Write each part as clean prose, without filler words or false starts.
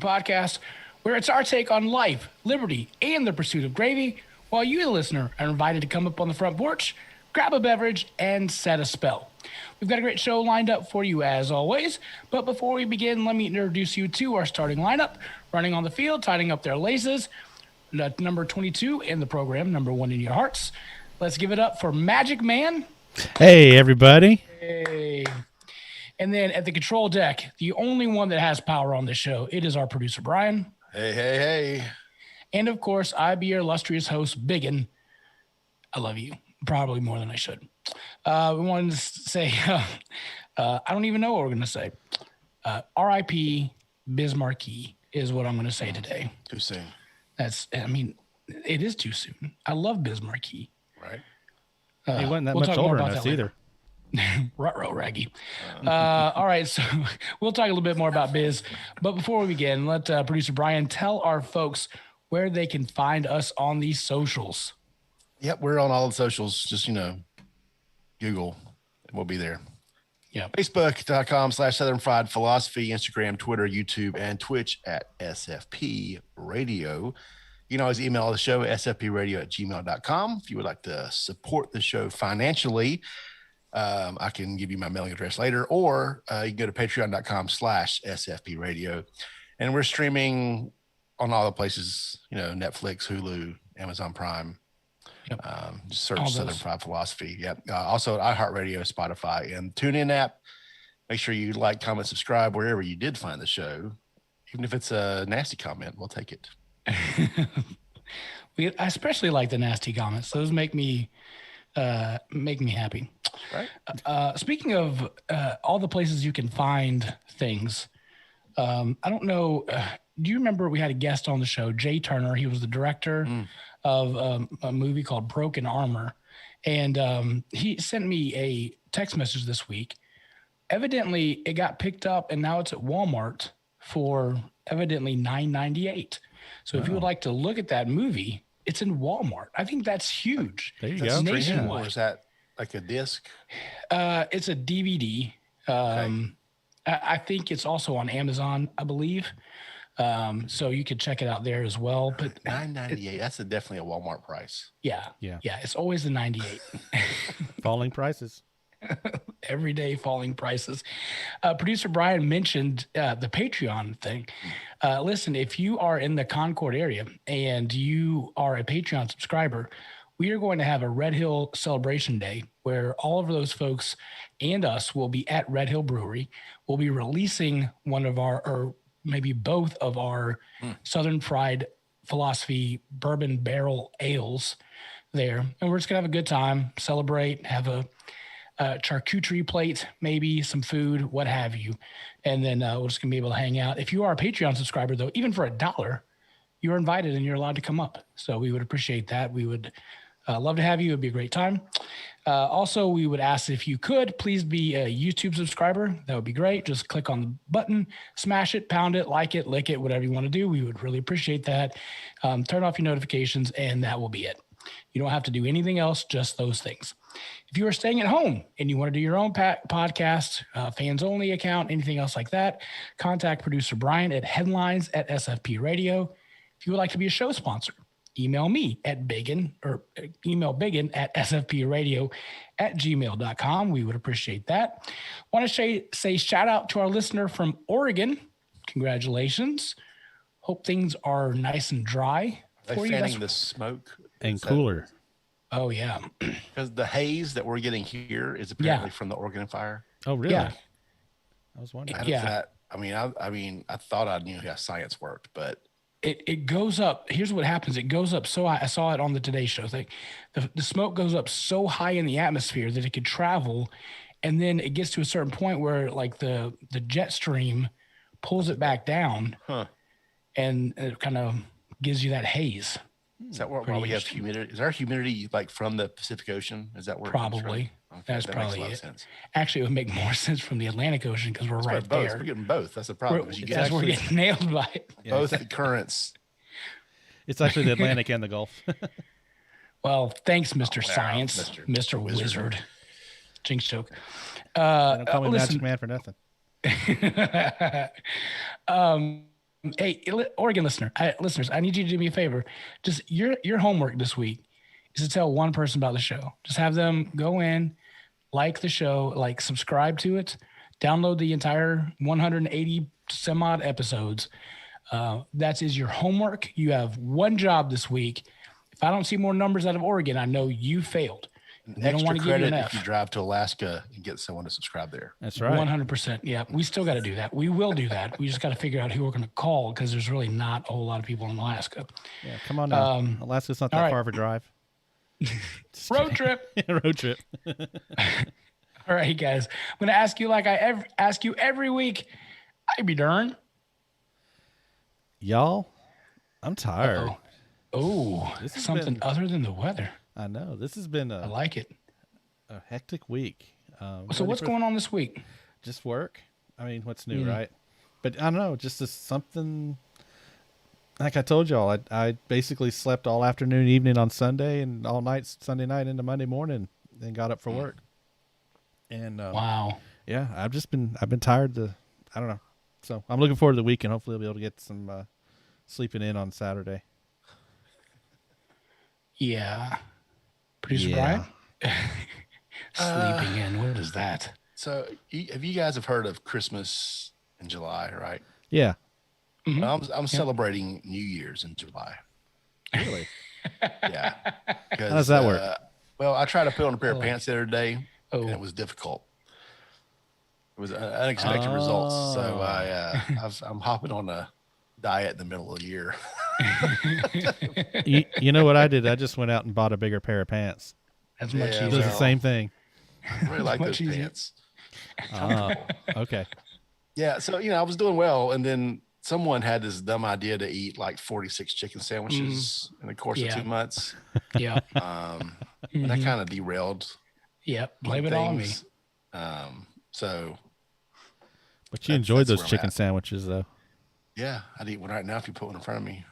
podcast, where it's our take on life, liberty, and the pursuit of gravy, while you, the listener, are invited to come up on the front porch, grab a beverage, and set a spell. We've got a great show lined up for you as always, but before we begin, let me introduce you to our starting lineup. Running on the field, tightening up their laces, number 22 in the program, number 1 in your hearts. Let's give it up for Magic Man. Hey, everybody. Hey. And then at the control deck, the only one that has power on this show, it is our producer, Brian. Hey, hey, hey. And of course, I be your illustrious host, Biggin. I love you, probably more than I should. We wanted to say, I don't even know what we're going to say. R.I.P. Biz Markie is what I'm going to say today. Too soon. It is too soon. I love Biz Markie. Right. He wasn't that much older than us either. Ruh-roh, Raggy. All right, so we'll talk a little bit more about Biz. But before we begin, let producer Brian tell our folks where they can find us on these socials. Yep, we're on all the socials. Just, Google, and we'll be there. Yeah. Facebook.com/Southern Fried Philosophy, Instagram, Twitter, YouTube, and Twitch at SFP Radio. You can always email the show at sfpradio@gmail.com. If you would like to support the show financially, I can give you my mailing address later, or you can go to patreon.com/SFP Radio. And we're streaming on all the places, Netflix, Hulu, Amazon Prime. Yep. Just search Southern Fried Philosophy. Yep. Also iHeartRadio, Spotify, and TuneIn app. Make sure you like, comment, subscribe wherever you did find the show. Even if it's a nasty comment, we'll take it. I especially like the nasty comments. Those make me happy. Right. Speaking of all the places you can find things, I don't know. Do you remember we had a guest on the show, Jay Turner? He was the director of a movie called Broken Armor. And he sent me a text message this week. Evidently, it got picked up, and now it's at Walmart for evidently $9.98. So if you would like to look at that movie, it's in Walmart. I think that's huge. There you That's go. nationwide. Or is that like a disc? It's a DVD. Okay. I think it's also on Amazon, I believe. So you could check it out there as well. But $9.98. That's definitely a Walmart price. yeah. It's always the 98. Falling prices. Everyday falling prices. Producer Brian mentioned the Patreon thing. Listen, if you are in the Concord area and you are a Patreon subscriber, we are going to have a Red Hill Celebration Day where all of those folks and us will be at Red Hill Brewery. We'll be releasing one of our, or maybe both of our Southern Fried Philosophy bourbon barrel ales there. And we're just going to have a good time, celebrate, have a charcuterie plate, maybe some food, what have you. And then we're just going to be able to hang out. If you are a Patreon subscriber, though, even for $1, you're invited and you're allowed to come up. So we would appreciate that. We would love to have you. It would be a great time. Also, we would ask if you could please be a YouTube subscriber. That would be great. Just click on the button, smash it, pound it, like it, lick it, whatever you want to do. We would really appreciate that. Turn off your notifications, and that will be it. You don't have to do anything else, just those things. If you are staying at home and you want to do your own podcast, fans only account, anything else like that, contact producer Brian at headlines@SFP Radio. If you would like to be a show sponsor, email me at email biggin at sfpradio@gmail.com. We would appreciate that. Want to say shout out to our listener from Oregon. Congratulations. Hope things are nice and dry. Are they fanning the smoke? And cooler. Oh, yeah. Because the haze that we're getting here is apparently from the Oregon fire. Oh, really? Yeah. I was wondering. How does that? I thought I knew how science worked, but it goes up. Here's what happens. It goes up so high. I saw it on the Today Show thing. The smoke goes up so high in the atmosphere that it could travel, and then it gets to a certain point where like the jet stream pulls it back down, and it kind of gives you that haze. Is that why we have humidity? Is our humidity like from the Pacific Ocean? Is that where? Probably. Okay, That's that probably makes a lot it. of sense. Actually, it would make more sense from the Atlantic Ocean because we're right there. We're getting both. That's the problem. We're getting nailed by it. Both currents. It's actually the Atlantic and the Gulf. Well, thanks, Mr. Science, Mr. Wizard. Jinx joke. Don't call me Magic Man for nothing. Hey, Oregon listeners, I need you to do me a favor. Just your homework this week is to tell one person about the show. Just have them go in, like the show, like subscribe to it, download the entire 180 some odd episodes. That is your homework. You have one job this week. If I don't see more numbers out of Oregon, I know you failed. An They don't extra want to give you credit an if F. you drive to Alaska and get someone to subscribe there. That's right. 100%. Yeah, we still got to do that. We will do that. We just got to figure out who we're going to call because there's really not a whole lot of people in Alaska. Yeah, come on now. Alaska's not that right. far of a drive. Road trip. Road trip. All right, guys. I'm going to ask you like I ask you every week. I be darn. Y'all, I'm tired. Uh-oh. Oh, This has something been- other than the weather. I know. This has been I a like it. hectic week. So what's going on this week? Just work. I mean, what's new, right? But I don't know. Just something. Like I told y'all, I basically slept all afternoon, evening on Sunday, and all night Sunday night into Monday morning, and got up for work. And Wow. yeah, I've been tired. I don't know. So I'm looking forward to the weekend. Hopefully, I'll be able to get some sleeping in on Saturday. Yeah. Producer Yeah. Brian? Sleeping in. What is that? So, have you guys have heard of Christmas in July, right? Yeah. I'm celebrating New Year's in July. Really? Yeah. How does that work? Well, I tried to put on a pair of pants the other day, Oh. and it was difficult. It was unexpected results. So I'm hopping on a diet in the middle of the year. you know what I did? I just went out and bought a bigger pair of pants. That's much Yeah, It does easier. the same thing. I really like Much those easier. pants. Okay. Yeah. So, I was doing well. And then someone had this dumb idea to eat like 46 chicken sandwiches in the course Yeah. of 2 months. Yeah. And that kind of derailed Yep. Blame it on me. things. So, But you That's- enjoyed that's those where I'm chicken at. sandwiches, though. yeah, I'd eat one right now if you put one in front of me.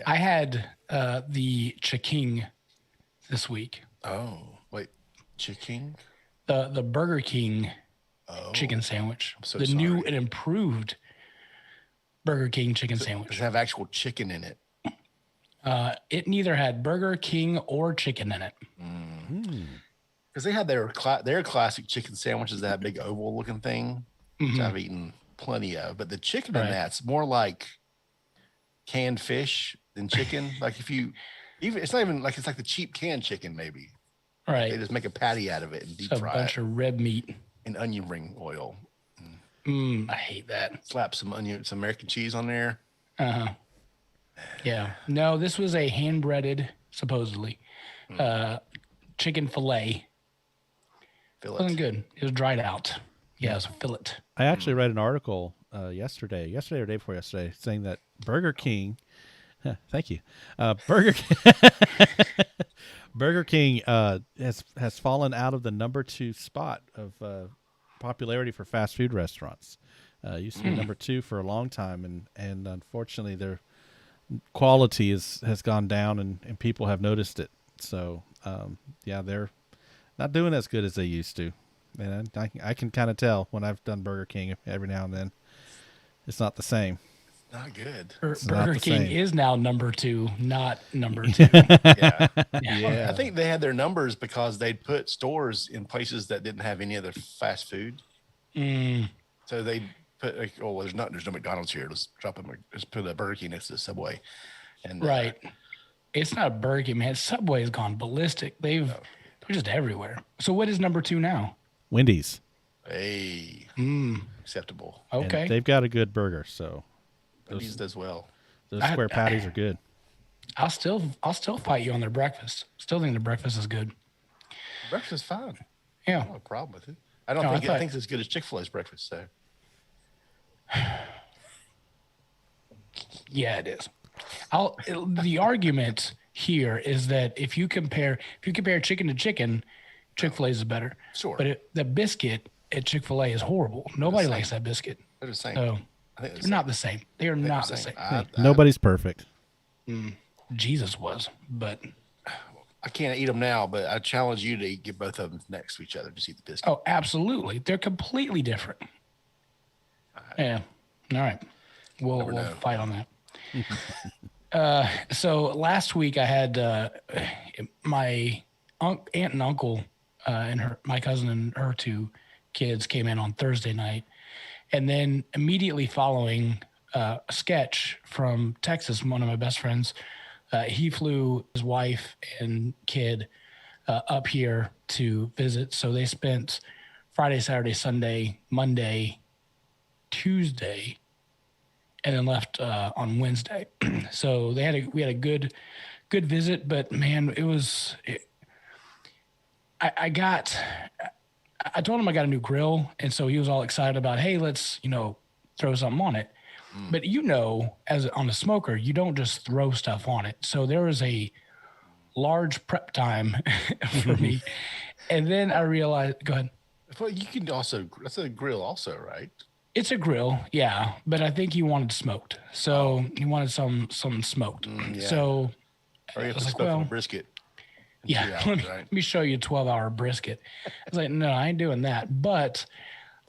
I had the chicken this week. Oh, wait. Chicken? The Burger King Oh. chicken sandwich. so the new sorry. and improved Burger King chicken Does sandwich. it have actual chicken in it? It neither had Burger King or chicken in it. Because they had their classic chicken sandwiches that have big oval looking thing, which I've eaten plenty of. But the chicken in Right. that's more like canned fish than chicken. Like it's not even like it's like the cheap canned chicken maybe. They Right. just make a patty out of it and deep A fry bunch it of red meat. in onion ring oil. I hate that. Slap some American cheese on there. Yeah. No, this was a hand breaded, supposedly, chicken fillet. Fill Wasn't it. good. It was dried out. Yeah, it was a fillet. I actually read an article yesterday or day before yesterday, saying that Burger King, thank you, Burger King has fallen out of the number 2 spot of popularity for fast food restaurants. Used to be number 2 for a long time, and unfortunately their quality has gone down, and people have noticed it. So yeah, they're not doing as good as they used to. And I can kind of tell when I've done Burger King every now and then. It's not the same. Not good. not Burger the King same. is now number 2, not number 2. Yeah. Yeah. I think they had their numbers because they'd put stores in places that didn't have any other fast food. So they put like, oh, well, there's no McDonald's here. Let's put a Burger King next to the Subway. And Right. It's not a Burger King, man. Subway has gone ballistic. They're just everywhere. So what is number 2 now? Wendy's. hey, acceptable. And Okay. they've got a good burger, so Wendy's does well. those square patties are good. I'll still fight you on their breakfast. Still think their breakfast is good. Breakfast is fine. Yeah. No problem with it. I don't No, think I thought- I think it's as good as Chick-fil-A's breakfast. So Yeah, it is. The argument here is that if you compare chicken to chicken, Chick-fil-A is better. Sure. But the biscuit at Chick-fil-A is horrible. Nobody same. likes that biscuit. they're the same. So I think they're not the same. They are not the same. Nobody's perfect. Jesus was, but I can't eat them now, but I challenge you to get both of them next to each other. Just eat the biscuit. Oh, absolutely. They're completely different. Yeah. All right. We'll fight on that. So last week I had my aunt and uncle and my cousin and her two kids came in on Thursday night. And then immediately following a sketch from Texas, one of my best friends, he flew his wife and kid up here to visit. So they spent Friday, Saturday, Sunday, Monday, Tuesday, and then left on Wednesday. So we had a good visit, but man, I told him I got a new grill, and so he was all excited about, hey, let's throw something on it. But as on a smoker, you don't just throw stuff on it. So there was a large prep time for me, and then I realized. Go ahead. Well, you can also, that's a grill also, right? It's a grill, yeah, but I think he wanted smoked. So he wanted some smoked. Yeah. So Or you have was to like, smoke well, a brisket. in yeah, 3 hours, right? let me show you a 12-hour brisket. I was like, no, I ain't doing that. But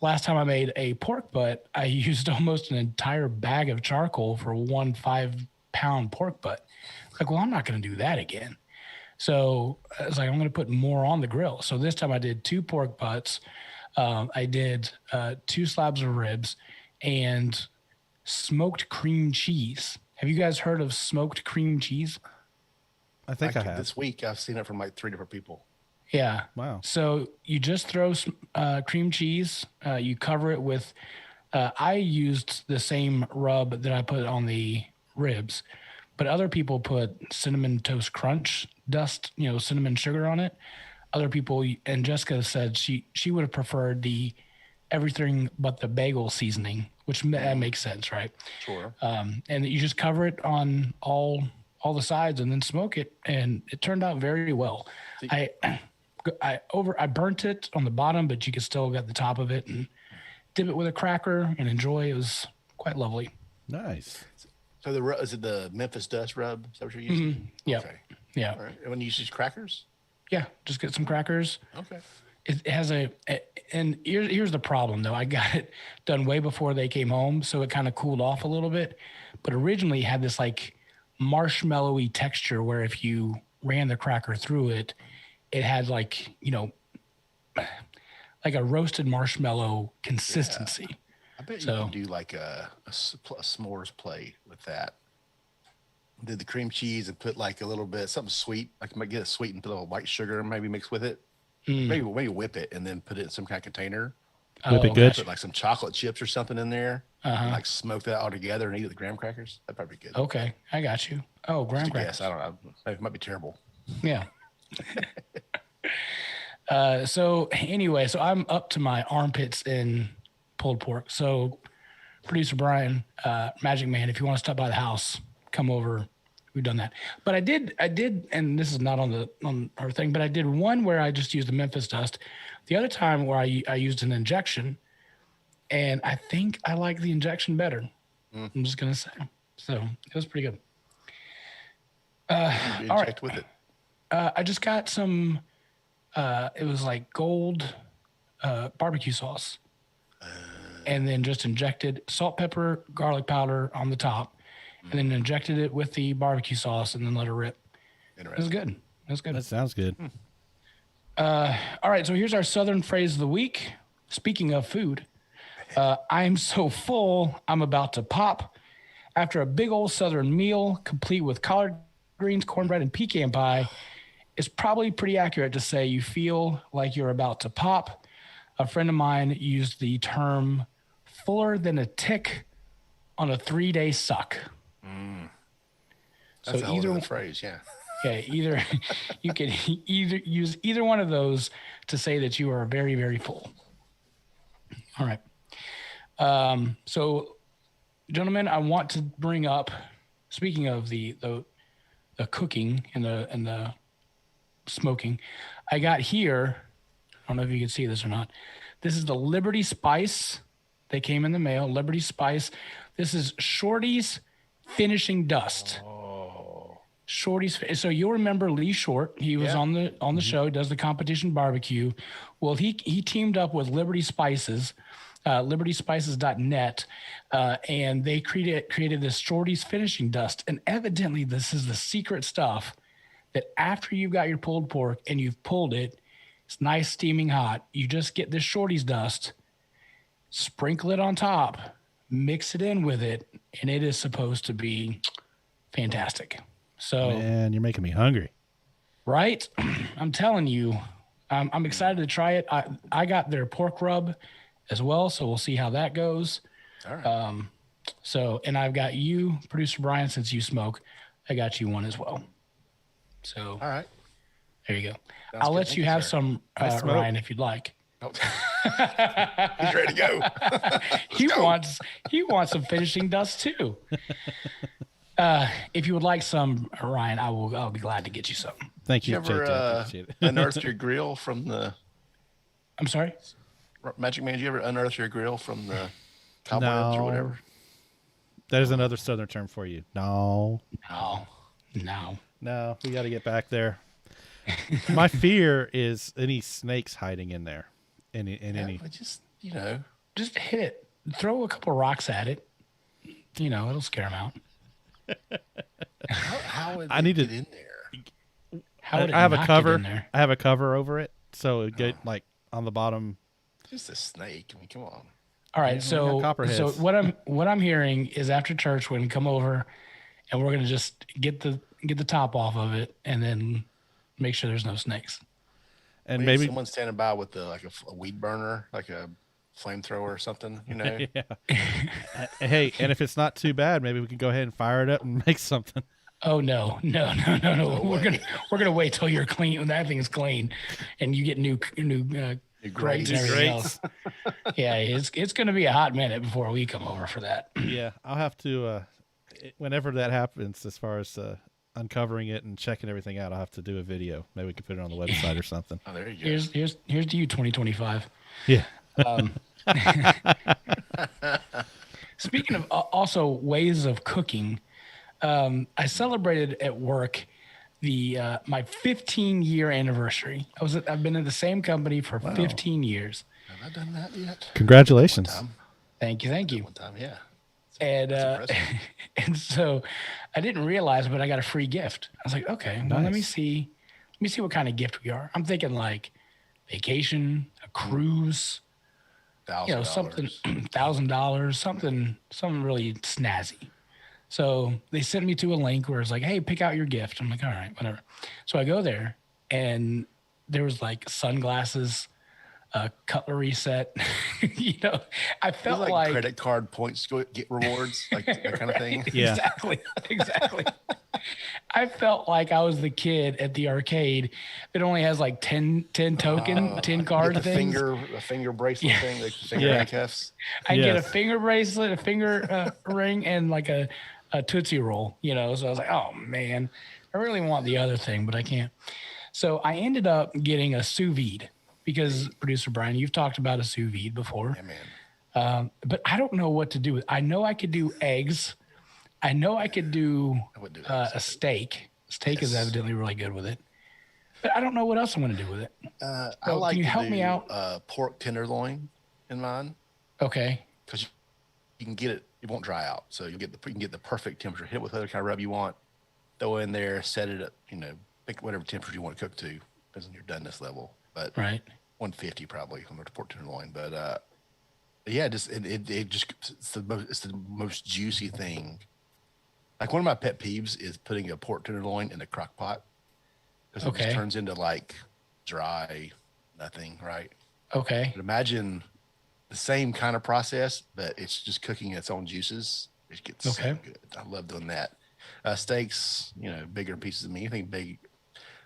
last time I made a pork butt, I used almost an entire bag of charcoal for 1 5-pound pork butt. Like, well, I'm not going to do that again. So I was like, I'm going to put more on the grill. So this time I did 2 pork butts. I did 2 slabs of ribs and smoked cream cheese. Have you guys heard of smoked cream cheese? I think I Like have. this week, I've seen it from like 3 different people. Yeah. Wow. So you just throw cream cheese. You cover it with. I used the same rub that I put on the ribs, but other people put cinnamon toast crunch dust, cinnamon sugar on it. Other people, and Jessica said she would have preferred the everything but the bagel seasoning, which that makes sense, right? Sure. And you just cover it on all the sides and then smoke it, and it turned out very well. I burnt it on the bottom, but you could still get the top of it and dip it with a cracker and enjoy. It was quite lovely. Nice. So is it the Memphis Dust rub? Is that what you're using? Mm-hmm. Yeah. Okay. Yeah. All right. And when you use crackers? Yeah. Just get some crackers. Okay. It has and here's the problem though. I got it done way before they came home, so it kind of cooled off a little bit. But originally it had this like marshmallowy texture where if you ran the cracker through it, it had like like a roasted marshmallow consistency. Yeah. I bet you can do like a s'mores play with that. Did the cream cheese and put like a little bit something sweet. Like you might get it sweet and put a little white sugar maybe mixed with it. Maybe whip it and then put it in some kind of container. Whip it good. Put like some chocolate chips or something in there. And like smoke that all together and eat it with graham crackers. That'd probably be good. Okay, I got you. Oh, graham crackers. Yes, I don't know. It might be terrible. Yeah. So anyway, so I'm up to my armpits in pulled pork. So producer Brian, Magic Man, if you want to stop by the house, come over. We've done that. But I did, and this is not on our thing, but I did one where I just used the Memphis dust. The other time where I used an injection, and I think I like the injection better. I'm just gonna say. So it was pretty good. All right. With it. I just got some. It was like gold barbecue sauce, and then just injected salt, pepper, garlic powder on the top, and then injected it with the barbecue sauce, and then let it rip. It was good. It was good. That sounds good. All right, so here's our Southern phrase of the week. Speaking of food, I'm so full, I'm about to pop. After a big old Southern meal, complete with collard greens, cornbread, and pecan pie, it's probably pretty accurate to say you feel like you're about to pop. A friend of mine used the term fuller than a tick on a 3-day suck. That's so either phrase, yeah. Yeah, either you can use either one of those to say that you are very, very full. All right. So, gentlemen, I want to bring up. Speaking of the cooking and the smoking, I got here. I don't know if you can see this or not. This is the Liberty Spice. They came in the mail. Liberty Spice. This is Shorty's Finishing Dust. Shorty's. So you'll remember Lee Short. He was on the show. Does the competition barbecue. Well, he teamed up with Liberty Spices, libertyspices.net, and they created this Shorty's finishing dust. And evidently, this is the secret stuff that after you've got your pulled pork and you've pulled it, it's nice steaming hot. You just get this Shorty's dust, sprinkle it on top, mix it in with it, and it is supposed to be fantastic. So, man, you're making me hungry. Right? I'm telling you, I'm excited to try it. I got their pork rub as well, so we'll see how that goes. All right. And I've got you, Producer Brian, since you smoke, I got you one as well. So, all right. There you go. Sounds I'll good. let Thank you you, have sir. some, Ryan, if you'd like. Oh. He's ready to go. He wants some finishing dust too. If you would like some, Ryan, I'll be glad to get you some. Thank you, You ever JT. Appreciate it. unearthed your grill from the I'm sorry? Magic Man? Did you ever unearth your grill from the cobwebs or whatever? That is another Southern term for you. No, we got to get back there. My fear is any snakes hiding in there. Any. But just Just hit it. Throw a couple rocks at it. It'll scare them out. how would I they need to- get in there? How would it I have a not cover. get in there? I have a cover over it, so it get like on the bottom. Just a snake. I mean, come on. All right, we so got copperheads. what I'm hearing is after church we're gonna come over, and we're gonna just get the top off of it, and then make sure there's no snakes. And Maybe maybe someone standing by with a weed burner, like a flamethrower or something. yeah. Hey, and if it's not too bad, maybe we can go ahead and fire it up and make something. Oh no! We're gonna wait till you're clean. When that thing is clean, and you get new grates and everything else. Yeah, it's gonna be a hot minute before we come over for that. Yeah, I'll have to. Whenever that happens, as far as uncovering it and checking everything out, I'll have to do a video. Maybe we can put it on the website or something. Oh, there you go. Here's to you, 2025. Yeah. Speaking of also ways of cooking, I celebrated at work my 15-year anniversary. I've been in the same company for 15 years. Have I done that yet? Congratulations. One time. Thank you. One time, yeah. And That's impressive. and so I didn't realize, but I got a free gift. I was like, okay, well, let me see what kind of gift we are. I'm thinking like vacation, a cruise, something $1,000, something really snazzy. So they sent me to a link where it's like, hey, pick out your gift. I'm like, all right, whatever. So I go there, and there was like sunglasses, a cutlery set. I felt like credit card points get rewards, like that kind of thing. Yeah. Exactly. I felt like I was the kid at the arcade that only has like 10 card the things. a finger bracelet thing, like finger handcuffs. I get a finger bracelet, a finger ring, and like a Tootsie Roll, So I was like, oh man, I really want the other thing, but I can't. So I ended up getting a sous vide because, Producer Brian, you've talked about a sous vide before. Yeah, man. But I don't know what to do with. I know I could do eggs. I know I could do a steak. Steak is evidently really good with it. But I don't know what else I'm going to do with it. I like can you to help do, me out? Pork tenderloin in mine Okay. because you can get it. It won't dry out, so you can get the perfect temperature. Hit it with whatever kind of rub you want. Throw it in there. Set it at pick whatever temperature you want to cook to. Depends on your doneness level, but Right. 150 probably on the pork tenderloin. But yeah, it's the most juicy thing. Like one of my pet peeves is putting a pork tenderloin in a crock pot because it just turns into like dry nothing, right? Okay. But imagine the same kind of process, but it's just cooking its own juices. It gets so good. I love doing that. Steaks, bigger pieces of meat. I think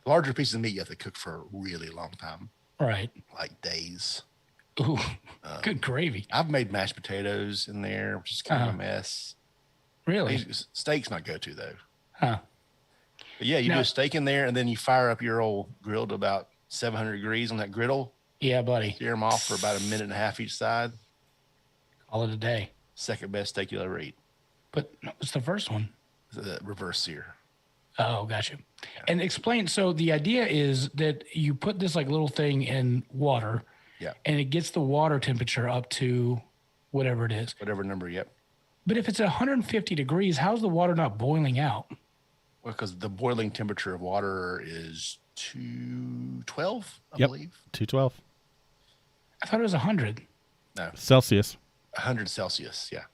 larger pieces of meat you have to cook for a really long time, Right. like days. Ooh, good gravy. I've made mashed potatoes in there, which is kind of a mess. Really? Steak's my go-to though. Huh. But yeah, you do a steak in there, and then you fire up your old grill to about 700 degrees on that griddle. Yeah, buddy. Sear them off for about a minute and a half each side. Call it a day. Second best steak you'll ever eat. But what's the first one? The reverse sear. Oh, gotcha. And explain. So the idea is that you put this like little thing in water, Yeah. and it gets the water temperature up to whatever it is. Whatever number. Yep. But if it's 150 degrees, how's the water not boiling out? Well, because the boiling temperature of water is 212, I Yep. believe. 212 I thought it was 100. No, Celsius. 100 Celsius. Yeah.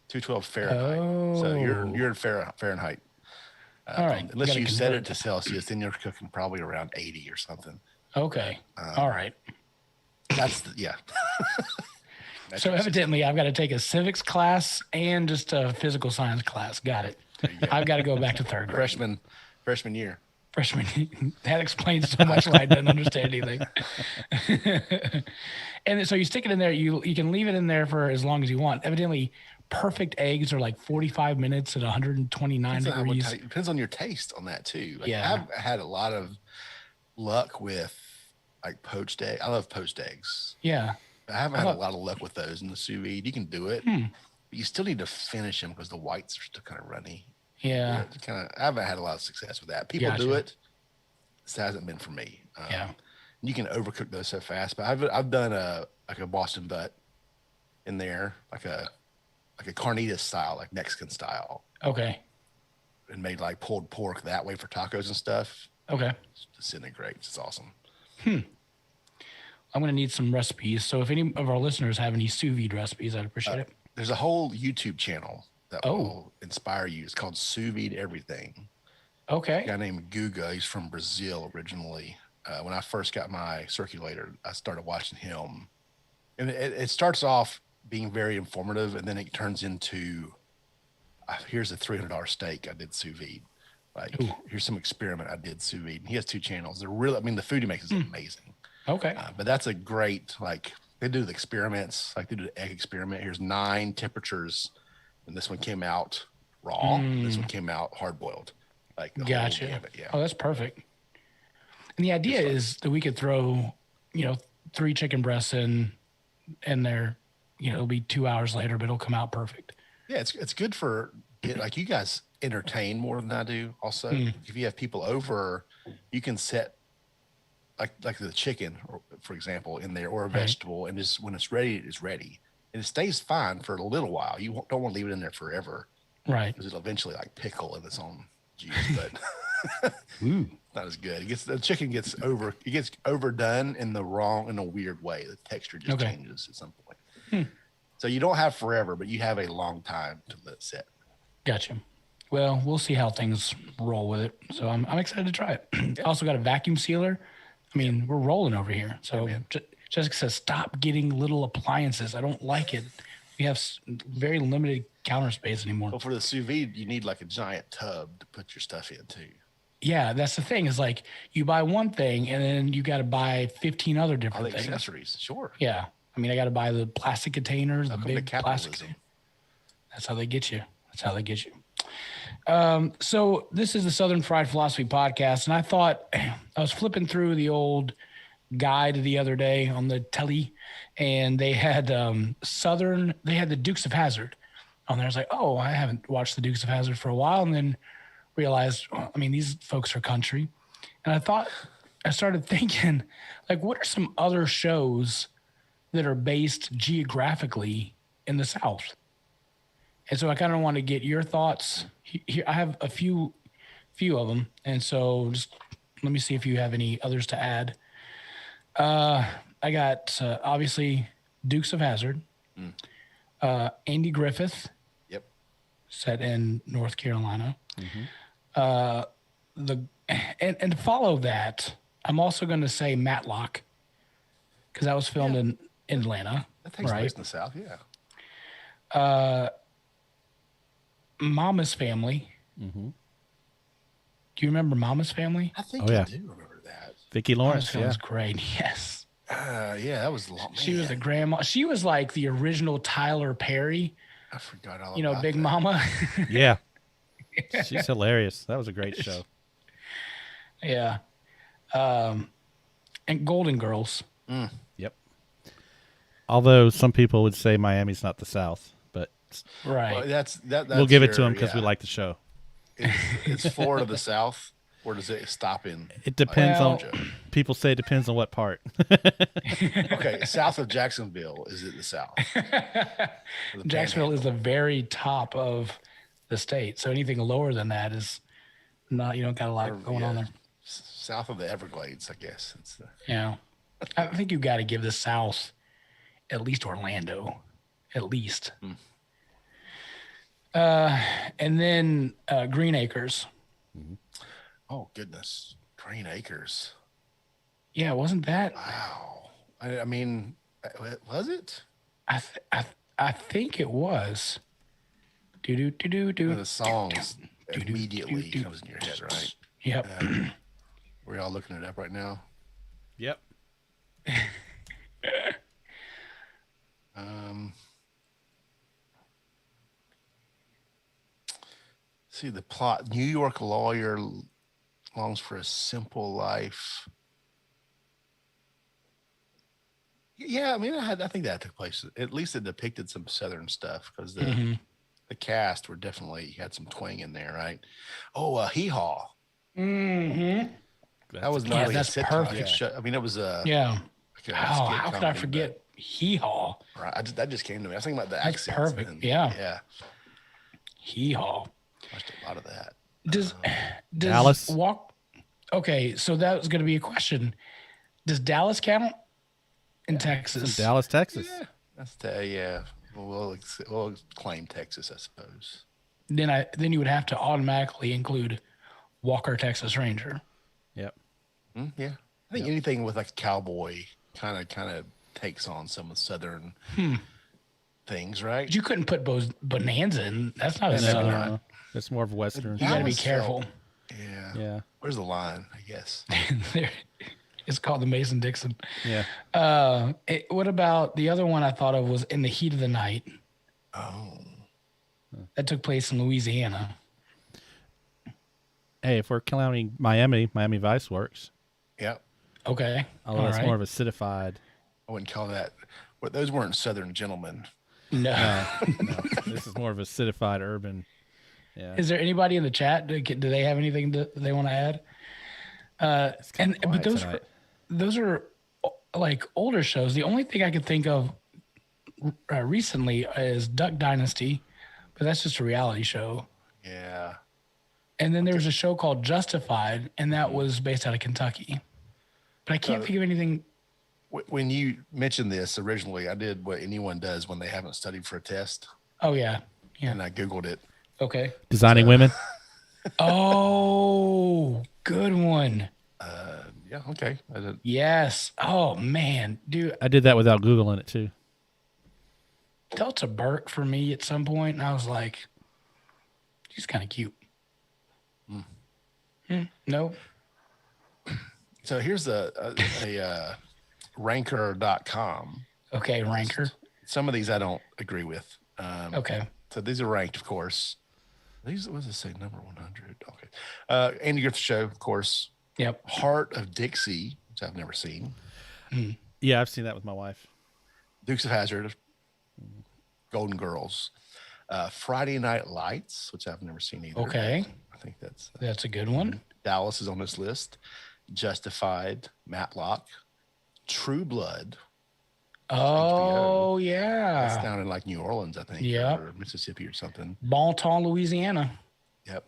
212 Fahrenheit. So you're in Fahrenheit. All right. Unless Gotta you set convert it to Celsius, then you're cooking probably around 80 or something. Okay. All right. That's yeah. So evidently, I've got to take a civics class and just a physical science class. Got it. I've got to go back to third grade. Freshman year. Freshman. That explains so much why I didn't understand anything. And so you stick it in there. You can leave it in there for as long as you want. Evidently, perfect eggs are like 45 minutes at 129 degrees. Depends on your taste on that too. Like, Yeah. I've had a lot of luck with like poached egg. I love poached eggs. Yeah. I haven't had a lot of luck with those in the sous vide. You can do it, but you still need to finish them because the whites are still kind of runny. Yeah. I haven't had a lot of success with that. People do it. This hasn't been for me. Yeah. You can overcook those so fast, but I've done a Boston butt in there, like a carnitas style, like Mexican style, Okay. and made like pulled pork that way for tacos and stuff. Okay. It disintegrates. It's awesome. I'm going to need some recipes. So if any of our listeners have any sous vide recipes, I'd appreciate it. There's a whole YouTube channel that will inspire you. It's called Sous Vide Everything. Okay. A guy named Guga. He's from Brazil originally. When I first got my circulator, I started watching him. And it starts off being very informative, and then it turns into, here's a $300 steak I did sous vide. Like, here's some experiment I did sous vide. And he has 2 channels. They're really, I mean, the food he makes is amazing. Okay. But that's a great, like, they do the experiments, like they do the egg experiment. Here's 9 temperatures, and this one came out raw. This one came out hard boiled. Like, the whole gamut, yeah. Oh, that's perfect. And the idea is that we could throw, 3 chicken breasts in there. It'll be 2 hours later, but it'll come out perfect. Yeah, it's good for, like, you guys entertain more than I do. Also, if you have people over, you can set like the chicken, for example, in there, or a vegetable, and just when it's ready, it's ready, and it stays fine for a little while. You don't want to leave it in there forever, right? Because it'll eventually like pickle in its own juice, but not as good. The chicken gets overdone in a weird way. The texture just changes at some point. So you don't have forever, but you have a long time to let it sit. Gotcha. Well, we'll see how things roll with it. So I'm excited to try it. I also got a vacuum sealer. I mean, we're rolling over here. So Jessica says, stop getting little appliances. I don't like it. We have very limited counter space anymore. Well, for the sous vide, you need like a giant tub to put your stuff in too. Yeah, that's the thing. Is like you buy one thing and then you got to buy 15 other different things. Accessories, sure. Yeah. I mean, I got to buy the plastic containers, the big plastic. capitalism. That's how they get you. So this is the Southern Fried Philosophy Podcast, and I thought I was flipping through the old guide the other day on the telly, and they had the Dukes of Hazzard on there. I was like, oh, I haven't watched the Dukes of Hazzard for a while, and then realized, these folks are country, and I started thinking, like, what are some other shows that are based geographically in the South? And so I kind of want to get your thoughts. Here, I have a few of them, and so just let me see if you have any others to add. I got obviously Dukes of Hazzard, Andy Griffith. Yep. Set in North Carolina. And to follow that, I'm also going to say Matlock, because that was filmed in Atlanta. That takes place in the South, yeah. Mama's Family. Do you remember Mama's Family? I think I do remember that. Vicki Lawrence, Mama's was great. Yes. Yeah, that was long. She was the grandma. She was like the original Tyler Perry. I forgot all about Big that. Mama. Yeah. She's hilarious. That was a great show. Yeah. And Golden Girls. Yep. Although some people would say Miami's not the South, but Right. Well, that's we'll give it to them because we like the show. is Florida the South, or does it stop in? It depends Well- on. People say it depends on what part. Okay, south of Jacksonville, is it the South? Or the Jacksonville is the Panhandle? very top of the state. So anything lower than that is not, you don't got a lot Or, going on there. South of the Everglades, I guess. It's the, Yeah. I think you got to give the South at least Orlando, at least. And then Green Acres. oh goodness, Green Acres. Yeah, wasn't that? Wow. I mean, was it? I think it was. Do do do do do. The songs immediately comes in your head, right? Yep. We're all looking it up right now. Yep. See the plot. New York lawyer longs for a simple life. Yeah, I mean, I think that took place. At least it depicted some Southern stuff because the cast were definitely had some twang in there, right? Oh, Hee Haw. Mm-hmm. That was Yeah, not really a that's sitcom. perfect. I mean, it was a Yeah. like a Oh, skit how could I comedy, forget Hee Haw? but- right? That just came to me. I was thinking about the That's accents. perfect. and- Yeah. yeah. Hee Haw. Watched a lot of that. Does Dallas? walk? Okay, so that was going to be a question. Does Dallas count in Texas? Dallas, Texas. Yeah, that's yeah. We'll claim Texas, I suppose. Then you would have to automatically include Walker, Texas Ranger. Yep. Yeah, I think anything with like cowboy kind of takes on some of Southern things, right? But you couldn't put Bonanza in. That's not a No. Southern. No, it's more of a Western. You got to be Dallas careful. Yeah. Yeah. Where's the line? I guess. It's called the Mason Dixon. Yeah. What about the other one I thought of was In the Heat of the Night? Oh, That took place in Louisiana. Hey, if we're counting Miami Vice works. yeah. Okay. Although All it's right. more of a citified. I wouldn't call that. But those weren't Southern gentlemen. No. No, this is more of a citified urban. Yeah. Is there anybody in the chat? Do they have anything they want to add? It's kinda But quiet those tonight. those are like older shows. The only thing I could think of recently is Duck Dynasty, but that's just a reality show. Yeah. And then there was a show called Justified, and that was based out of Kentucky. But I can't think of anything. When you mentioned this originally, I did what anyone does when they haven't studied for a test, Oh yeah, yeah. and I Googled it. Okay. Designing women. Oh, good one. Yeah. Okay. I did. Yes. Oh man, dude, I did that without Googling it too. Delta Burke for me at some point, and I was like, she's kind of cute. No. So here's a ranker.com. Okay, Ranker. Some of these I don't agree with. Okay. So these are ranked, of course. These, what does it say? Number 100. Okay. Andy Griffith Show, of course. Yep. Heart of Dixie, which I've never seen. Yeah, I've seen that with my wife. Dukes of Hazzard. Golden Girls. Friday Night Lights, which I've never seen either. Okay. I think That's a good one. Dallas is on this list. Justified, Matlock, True Blood. Oh That's yeah. down in like New Orleans, I think. Yep. Or Mississippi or something. Bon Ton, Louisiana. Yep.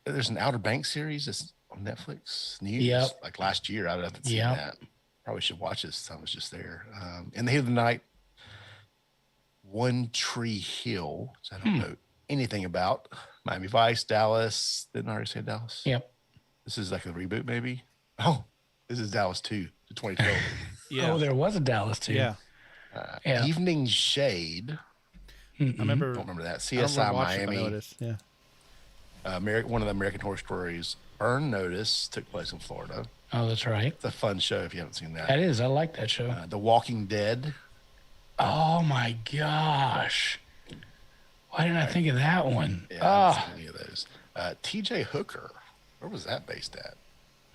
There's an Outer Banks series that's on Netflix. News. Yep. Like last year, I haven't seen Yep. that. Probably should watch this. I was just there. In the Heat of the Night, One Tree Hill, which I don't know anything about. Miami Vice, Dallas. Didn't I already say Dallas? Yep. This is like a reboot, maybe. Oh, this is Dallas 2, the 2012. Yeah. Oh, there was a Dallas too. Yeah. Yeah. Evening Shade. I remember. Don't remember that. I don't CSI remember watching it, but I know Miami. it is. Yeah. One of the American Horror Stories. Earn Notice took place in Florida. Oh, that's right. It's a fun show if you haven't seen that. That is. I like that show. The Walking Dead. Oh my gosh. Why didn't I think of that one? Yeah, I haven't Ah, seen any of those. TJ Hooker. Where was that based at?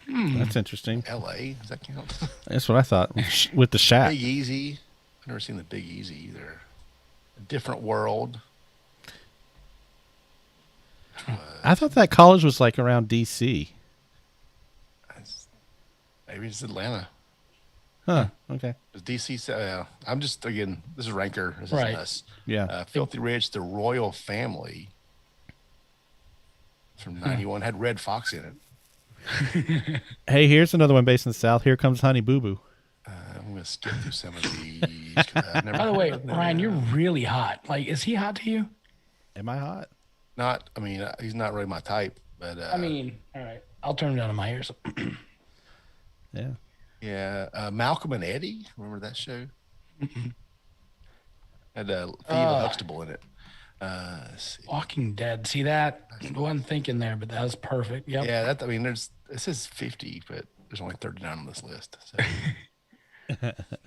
That's interesting. L.A. Does that count? That's what I thought with the shack. Big Easy. I've never seen the Big Easy either. A Different World. I thought that college was like around D.C. Maybe it's Atlanta. Huh. Okay. It's DC. I'm just, again, this is Ranker. This Right. is us. Yeah. Filthy Rich, the royal family from 91 had Red Fox in it. Hey, here's another one based in the South. Here Comes Honey Boo Boo. I'm going to skip through some of these. 'Cause I've never By the way, heard of them. Ryan, you're really hot. Like, is he hot to you? Am I hot? Not, I mean, he's not really my type, but I mean, all right. I'll turn him down to my ears. Yeah. yeah. Malcolm and Eddie, remember that show? Had Thea Huxtable in it. Let's see. Walking Dead. See that? I wasn't thinking there, but that was perfect. Yep. Yeah, that, I mean, it says 50, but there's only 39 on this list. So.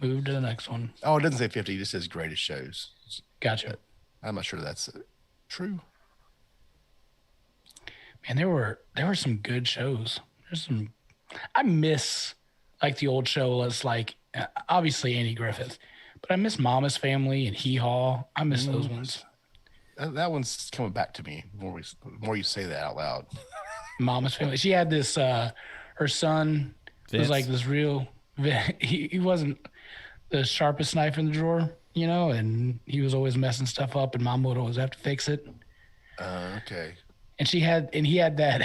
Move to the next one. Oh, it doesn't say 50. It just says greatest shows. Gotcha. I'm not sure that's true. Man, there were some good shows. There's some. I miss like the old show. It's like obviously Andy Griffith, but I miss Mama's Family and Hee Haw. I miss those ones. That one's coming back to me the more you say that out loud. Mama's Family. She had this. Her son was Vince. like this real. He wasn't the sharpest knife in the drawer, you know, and he was always messing stuff up, and Mom would always have to fix it. Okay. And he had that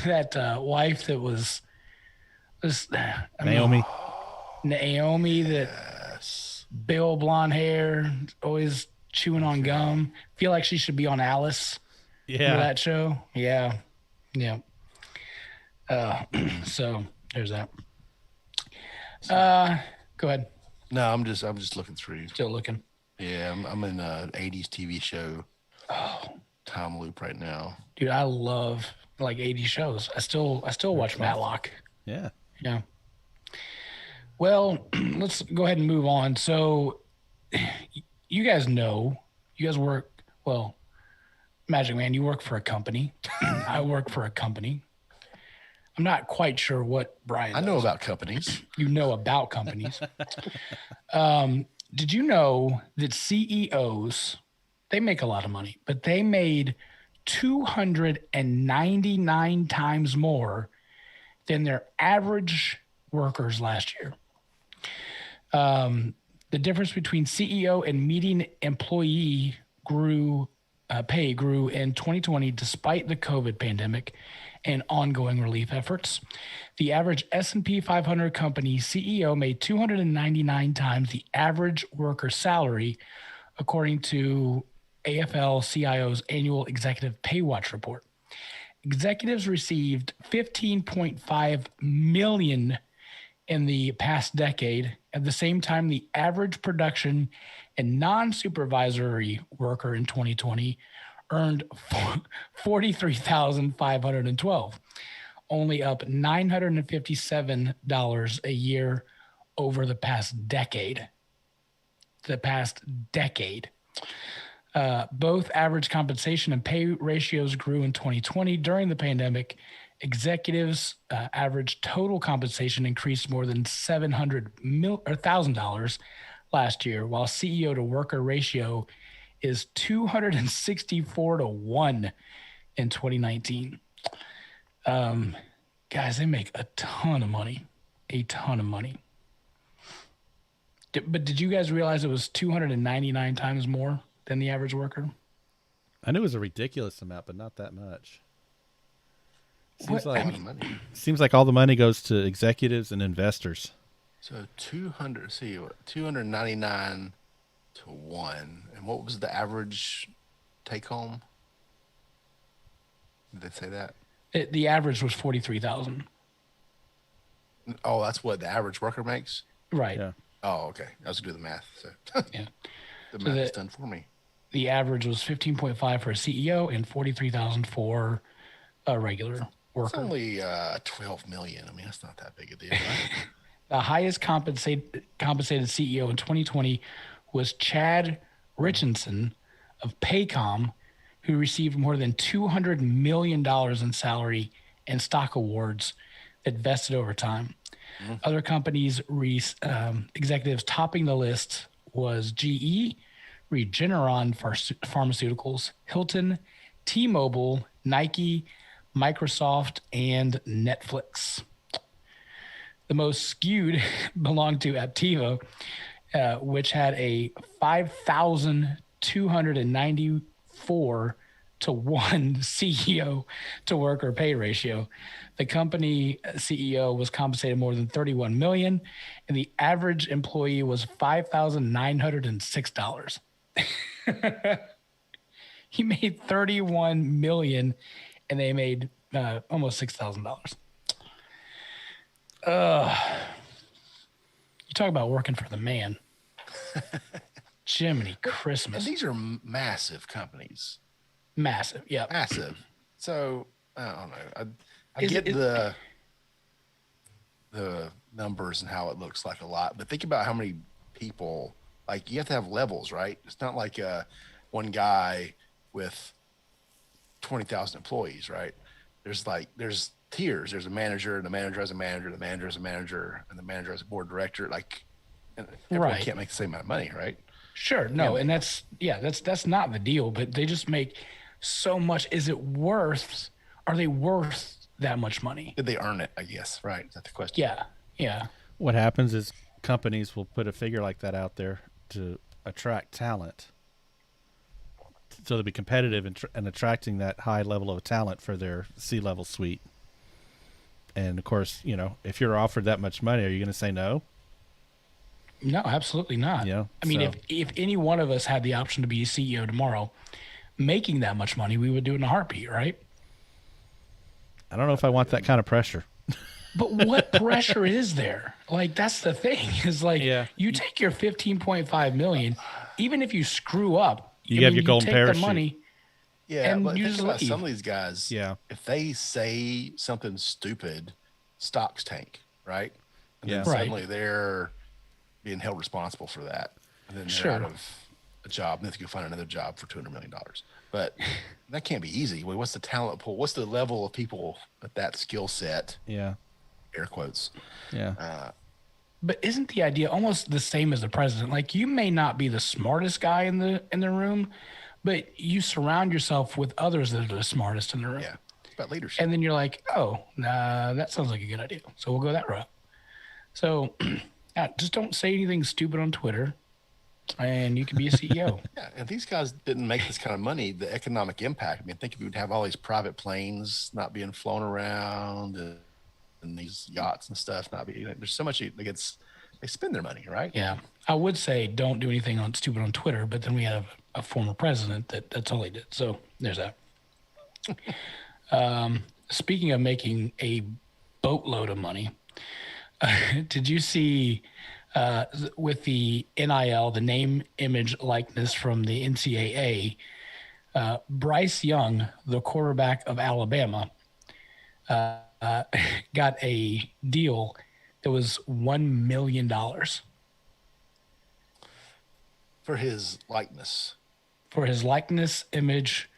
that wife that was this Naomi. Naomi that Yes. bill blonde hair, always chewing on gum. Feel like she should be on Alice. Remember Yeah. that show? Yeah. Yeah. So there's that. Go ahead. No, I'm just looking through. Still looking. Yeah, I'm in an 80s TV show time loop right now. Dude, I love like 80 shows. I still watch Matlock. Yeah. Yeah. Well, let's go ahead and move on. So you guys work, well, Magic Man, you work for a company. I work for a company. I'm not quite sure what Brian I know does. about companies. You know about companies. Did you know that CEOs, they make a lot of money, but they made 299 times more than their average workers last year? The difference between CEO and median employee pay grew in 2020 despite the COVID pandemic and ongoing relief efforts. The average S&P 500 company CEO made 299 times the average worker salary, according to AFL-CIO's annual executive pay watch report. Executives received $15.5 million in the past decade. At the same time, the average production and non-supervisory worker in 2020 earned $43,512, only up $957 a year over the past decade. Both average compensation and pay ratios grew in 2020. During the pandemic, executives' average total compensation increased more than $700,000 last year, while CEO to worker ratio is 264 to 1 in 2019. Guys, they make a ton of money. But did you guys realize it was 299 times more than the average worker? I knew it was a ridiculous amount, but not that much. Seems What? like seems like all the money goes to executives and investors. So 299 to 1. And what was the average take home? Did they say that? The average was 43,000. Oh, that's what the average worker makes? Right. Yeah. Oh, okay. I was going to do the math. So Yeah. the So math is done for me. The average was 15.5 for a CEO and 43,000 for a regular It's worker. only 12 million. I mean, that's not that big a deal, right? The highest compensated CEO in 2020 was Chad Richardson of Paycom, who received more than $200 million in salary and stock awards that vested over time. Other companies' executives topping the list was GE, Regeneron Pharmaceuticals, Hilton, T-Mobile, Nike, Microsoft, and Netflix. The most skewed belonged to Aptiva, which had a 5,294 to 1 CEO to worker pay ratio. The company CEO was compensated more than $31 million, and the average employee was $5,906. He made $31 million, and they made almost $6,000. You talk about working for the man. Jiminy Christmas. And these are massive companies. Massive, yeah. Massive. So, I don't know. I get the numbers and how it looks like a lot, but think about how many people, like you have to have levels, right? It's not like one guy with 20,000 employees, right? There's tiers. There's a manager, and the manager has a manager, the manager has a manager, and the manager has a board director. Like, and everyone can't make the same amount of money, right? Sure. No, and that's not the deal, but they just make so much. Are they worth that much money? Did they earn it, I guess, right? Is that the question? Yeah. Yeah. What happens is companies will put a figure like that out there to attract talent. So they'll be competitive in attracting that high level of talent for their C-level suite. And of course, if you're offered that much money, are you going to say no? No, absolutely not. Yeah. I mean, if any one of us had the option to be a CEO tomorrow, making that much money, we would do it in a heartbeat, right? I don't know if I want that kind of pressure. But what pressure is there? Like, that's the thing. Is like, you take your $15.5 million, even if you screw up, you have your golden parachute. The money. Yeah, and but you think just about leave. some of these guys. Yeah. If they say something stupid, stocks tank, right? And then Right. suddenly they're being held responsible for that, and then they're out of a job, and they have to go find another job for $200 million. But that can't be easy. What's the talent pool? What's the level of people at that skill set? Yeah. Air quotes. Yeah. But isn't the idea almost the same as the president? Like, you may not be the smartest guy in the room, but you surround yourself with others that are the smartest in the room. Yeah, it's about leadership. And then you're like, oh, nah, that sounds like a good idea. So we'll go that route. So just don't say anything stupid on Twitter, and you can be a CEO. Yeah, and these guys didn't make this kind of money, the economic impact. I mean, think if we would have all these private planes not being flown around and these yachts and stuff not be, there's so much they spend their money, right? Yeah. I would say don't do anything stupid on Twitter, but then we have a former president that's all he did. So there's that. Speaking of making a boatload of money, did you see with the NIL, the name, image, likeness from the NCAA, Bryce Young, the quarterback of Alabama, got a deal that was $1 million For his likeness, image,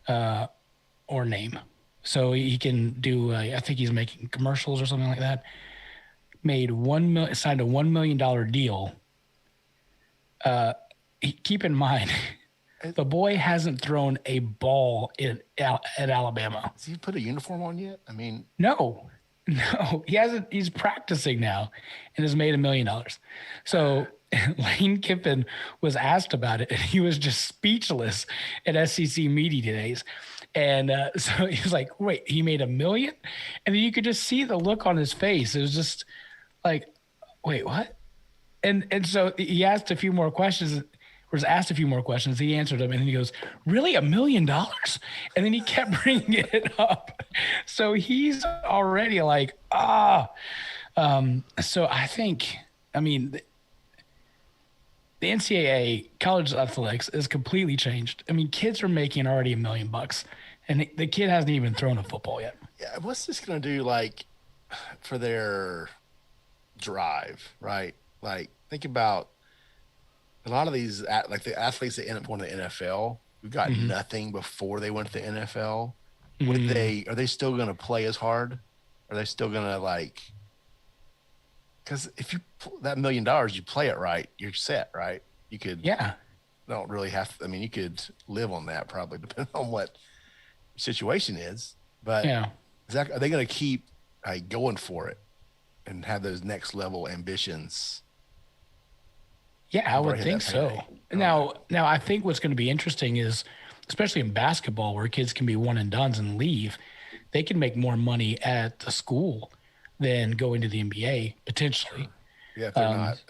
or name. So he can do, I think he's making commercials or something like that. Signed a $1 million deal. Keep in mind, the boy hasn't thrown a ball at Alabama. has he put a uniform on yet? I mean, No, he hasn't. He's practicing now and has made $1 million. So Lane Kiffin was asked about it, and he was just speechless at SEC media days. And so he was like, wait, he made $1 million? And then you could just see the look on his face. It was just like, wait, what? And so he asked a few more questions. He answered them, and then he goes, really, $1 million? And then he kept bringing it up. So he's already like, so I think, the NCAA, college athletics, is completely changed. I mean, kids are making already $1 million, and the kid hasn't even thrown a football yet. Yeah, what's this going to do, like, for their drive, right? Like, think about a lot of these, like the athletes that end up going to the NFL, who got nothing before they went to the NFL. Are they still going to play as hard? Are they still going to, like, because if you that $1 million, you play it right, you're set, right? You could, don't really have. You could live on that probably, depending on what situation is. But Yeah. are they going to keep going for it and have those next level ambitions? Yeah, I would think so. Now, I think what's going to be interesting is, especially in basketball, where kids can be one and dones and leave, they can make more money at the school than going to the NBA potentially. Yeah, if they're not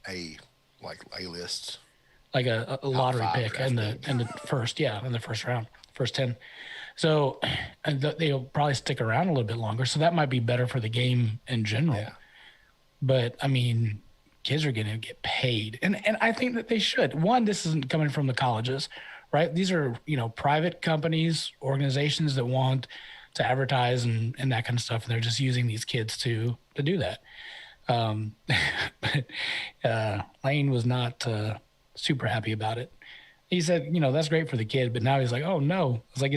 a list, like a lottery pick in draft the first, in the first round, first 10. So and they'll probably stick around a little bit longer. So that might be better for the game in general. Yeah. But I mean, kids are going to get paid, and I think that they should. One, this isn't coming from the colleges, right? These are private companies, organizations that want to advertise and that kind of stuff, and they're just using these kids to do that. But Lane was not super happy about it. He said, that's great for the kid, but now he's like, oh no, it's like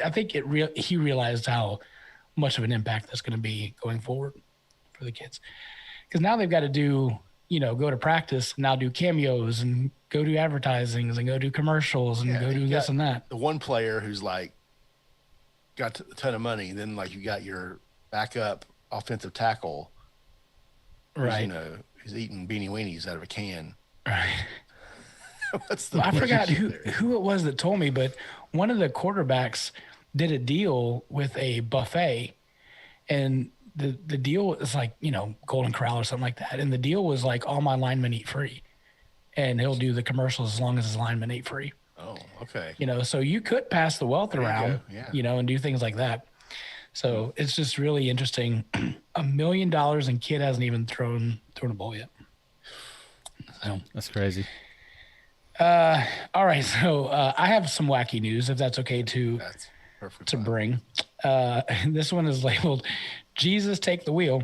I think he realized how much of an impact that's going to be going forward for the kids, because now they've got to do, go to practice, now do cameos and go do advertisings and go do commercials and go do this and that. The one player who's like got a ton of money, then like you got your backup offensive tackle, right? Who's eating beanie weenies out of a can, right? I forgot who it was that told me, but one of the quarterbacks did a deal with a buffet, and the deal is like, Golden Corral or something like that. And the deal was like, all my linemen eat free, and he'll do the commercials as long as his linemen eat free. Oh, okay. So you could pass the wealth around, and do things like that. So it's just really interesting. $1 million and kid hasn't even thrown a ball yet. So that's crazy. All right. So I have some wacky news, if that's okay to bring. This one is labeled Jesus Take the Wheel.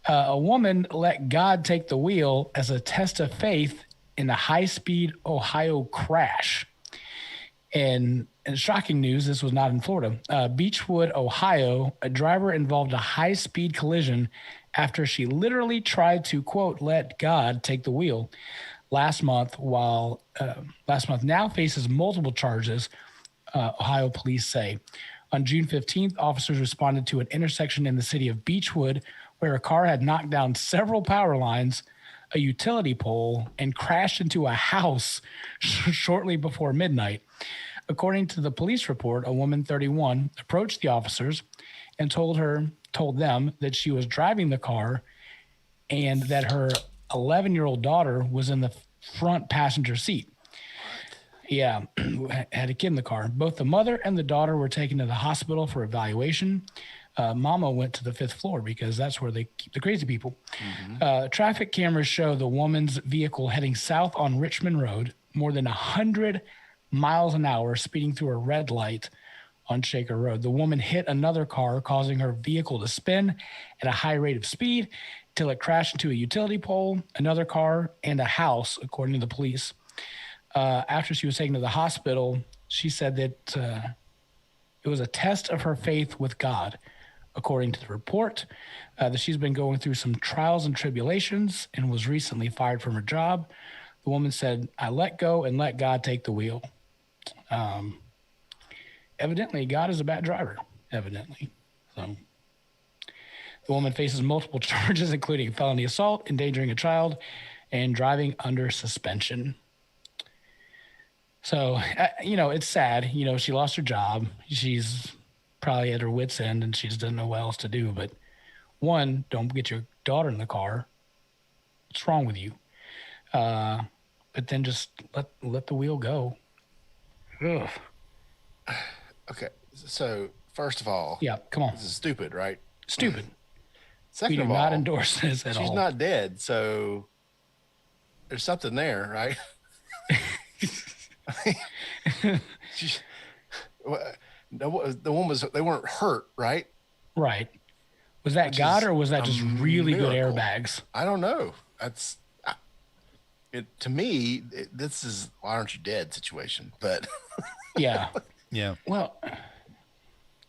A woman let God take the wheel as a test of faith in a high-speed Ohio crash. And shocking news, this was not in Florida. Beechwood, Ohio, a driver involved a high-speed collision after she literally tried to, quote, let God take the wheel. Last month now faces multiple charges, Ohio police say. On June 15th, officers responded to an intersection in the city of Beechwood where a car had knocked down several power lines, a utility pole, and crashed into a house shortly before midnight. According to the police report, a woman 31 approached the officers and told them that she was driving the car and that her 11-year-old daughter was in the front passenger seat. Yeah, had a kid in the car. Both the mother and the daughter were taken to the hospital for evaluation. Mama went to the 5th floor because that's where they keep the crazy people. Mm-hmm. Traffic cameras show the woman's vehicle heading south on Richmond Road, more than 100 miles an hour, speeding through a red light on Shaker Road. The woman hit another car, causing her vehicle to spin at a high rate of speed till it crashed into a utility pole, another car, and a house, according to the police. After she was taken to the hospital, she said that it was a test of her faith with God, according to the report, that she's been going through some trials and tribulations and was recently fired from her job. The woman said, I let go and let God take the wheel. Evidently, God is a bad driver, evidently. So the woman faces multiple charges, including felony assault, endangering a child, and driving under suspension. So, it's sad. She lost her job. She's probably at her wit's end, and she just doesn't know what else to do. But one, don't get your daughter in the car. What's wrong with you? But then just let the wheel go. Ugh. Okay, so first of all, yeah, come on. This is stupid, right? Stupid. Second we of do all, not endorse this at all. She's not dead, so there's something there, right? The one was, they weren't hurt, right? Right. Was that God or was that just really good airbags? I don't know. That's to me. This is why aren't you dead situation, but yeah. Well,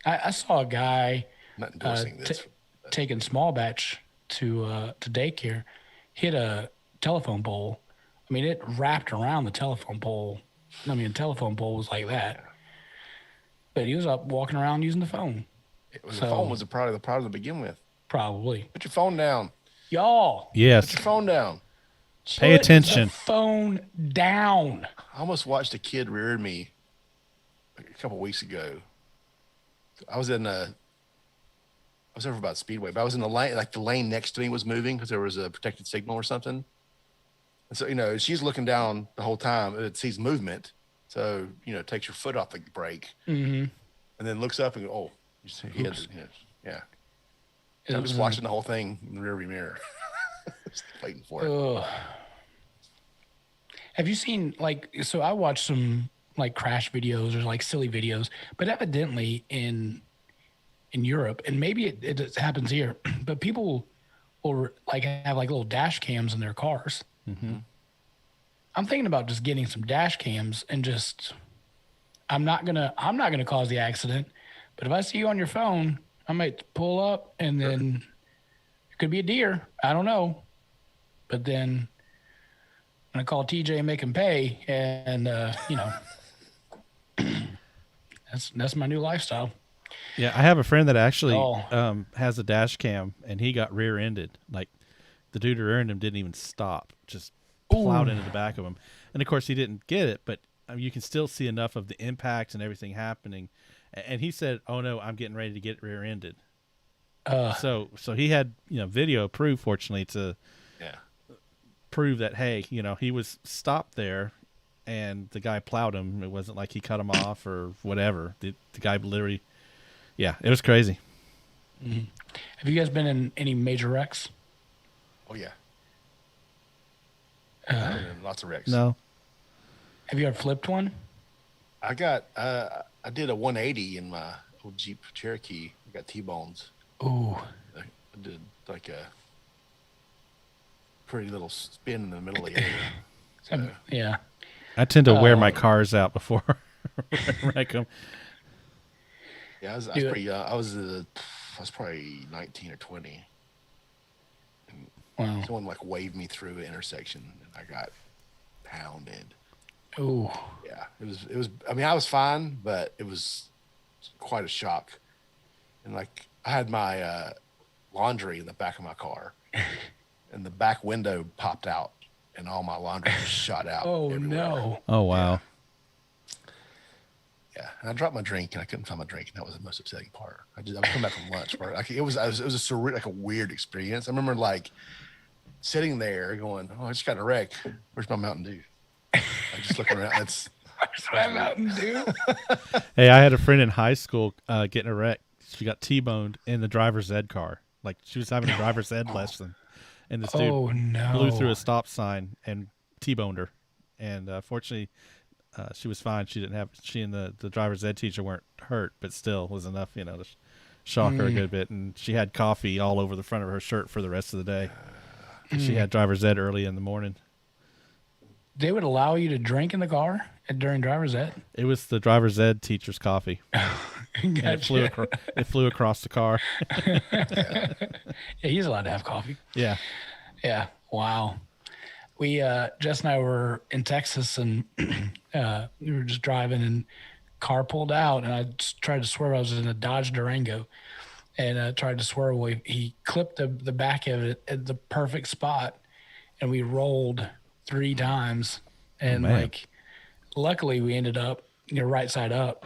I saw a guy not endorsing this, taking small batch to daycare, hit a telephone pole. I mean, it wrapped around the telephone pole. I mean, the telephone pole was like that. but he was up walking around using the phone. The phone was the problem to begin with. Probably. Put your phone down. Y'all. Yes. Put your phone down. Pay attention. Put the phone down. I almost watched a kid rear me a couple of weeks ago. I was over about Speedway, but I was in the lane, like the lane next to me was moving because there was a protected signal or something. And so, she's looking down the whole time. It sees movement. So, takes your foot off the brake and then looks up and go, oh, he had, yeah. I'm just watching the whole thing in the rearview mirror. Just waiting for it. Have you seen, so I watched some crash videos or silly videos, but evidently in Europe, and maybe it happens here, but people will have little dash cams in their cars. Mm-hmm. I'm thinking about just getting some dash cams and I'm not gonna cause the accident, but if I see you on your phone, I might pull up and then it could be a deer. I don't know, but then I'm gonna call TJ and make him pay, and that's my new lifestyle. Yeah, I have a friend that actually has a dash cam, and he got rear-ended. Like, the dude who rear-ended him didn't even stop, just plowed into the back of him. And, of course, he didn't get it, but you can still see enough of the impact and everything happening. And he said, oh, no, I'm getting ready to get rear-ended. So he had, video proof, fortunately, to prove that, hey, he was stopped there, and the guy plowed him. It wasn't like he cut him off or whatever. The guy literally... Yeah, it was crazy. Mm-hmm. Have you guys been in any major wrecks? Oh, yeah. Lots of wrecks. No. Have you ever flipped one? I did a 180 in my old Jeep Cherokee. I got T-bones. Ooh. I did a pretty little spin in the middle of the area. So. Yeah. I tend to wear my cars out before I wreck them. Yeah, I was pretty young. I was probably 19 or 20. And wow. Someone waved me through an intersection, and I got pounded. Ooh. Yeah, it was. I mean, I was fine, but it was quite a shock. And I had my laundry in the back of my car, and the back window popped out, and all my laundry was shot out. Oh everywhere. no! Oh wow. Yeah, and I dropped my drink, and I couldn't find my drink, and that was the most upsetting part. I was coming back from lunch, bro. It was a surreal, a weird experience. I remember sitting there going, "Oh, I just got in a wreck. Where's my Mountain Dew?" I just looking around. Where's my Mountain Dew? Hey, I had a friend in high school getting a wreck. She got T-boned in the driver's ed car. Like, she was having a driver's ed lesson, and this dude blew through a stop sign and T-boned her. And fortunately, she was fine. She and the driver's ed teacher weren't hurt, but still was enough, to shock her a good bit. And she had coffee all over the front of her shirt for the rest of the day. She had driver's ed early in the morning. They would allow you to drink in the car during driver's ed? It was the driver's ed teacher's coffee. Gotcha. It flew across the car. Yeah, he's allowed to have coffee. Yeah. Yeah. Wow. We Jess and I were in Texas, and we were just driving, and car pulled out, and I just tried to swerve. I was in a Dodge Durango, and tried to swerve away. He clipped the back of it at the perfect spot, and we rolled 3 times, and luckily we ended up right side up.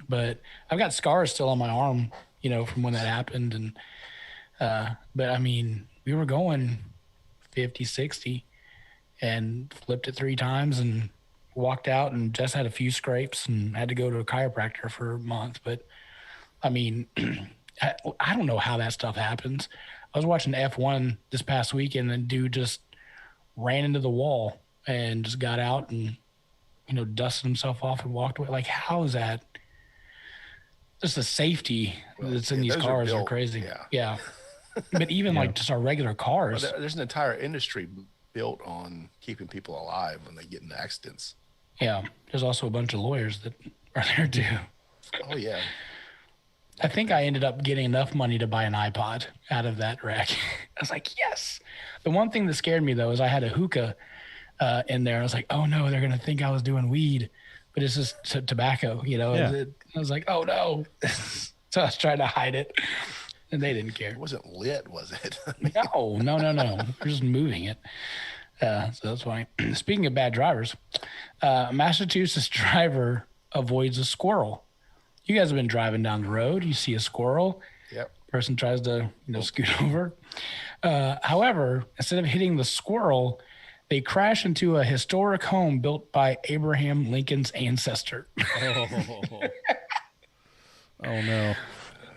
But I've got scars still on my arm, from when that happened, and but I mean, we were going 50, 60. And flipped it 3 times and walked out, and just had a few scrapes and had to go to a chiropractor for a month. But I mean, I don't know how that stuff happens. I was watching F1 this past weekend, and the dude just ran into the wall and just got out and, dusted himself off and walked away. Like, how is that? Just the safety that's in these cars are crazy. Yeah. But even just our regular cars. Well, there's an entire industry built on keeping people alive when they get into accidents. Yeah, there's also a bunch of lawyers that are there too. Oh yeah. I think I ended up getting enough money to buy an iPod out of that wreck. I was like, yes. The one thing that scared me though is I had a hookah in there. I was like, oh no, they're gonna think I was doing weed. but it's just tobacco, Yeah. I was like, oh no. So I was trying to hide it, and they didn't care. It wasn't lit, was it? No. We're just moving it. So that's funny. Speaking of bad drivers, a Massachusetts driver avoids a squirrel. You guys have been driving down the road. You see a squirrel. Yep. Person tries to scoot over. However, instead of hitting the squirrel, they crash into a historic home built by Abraham Lincoln's ancestor. Oh no.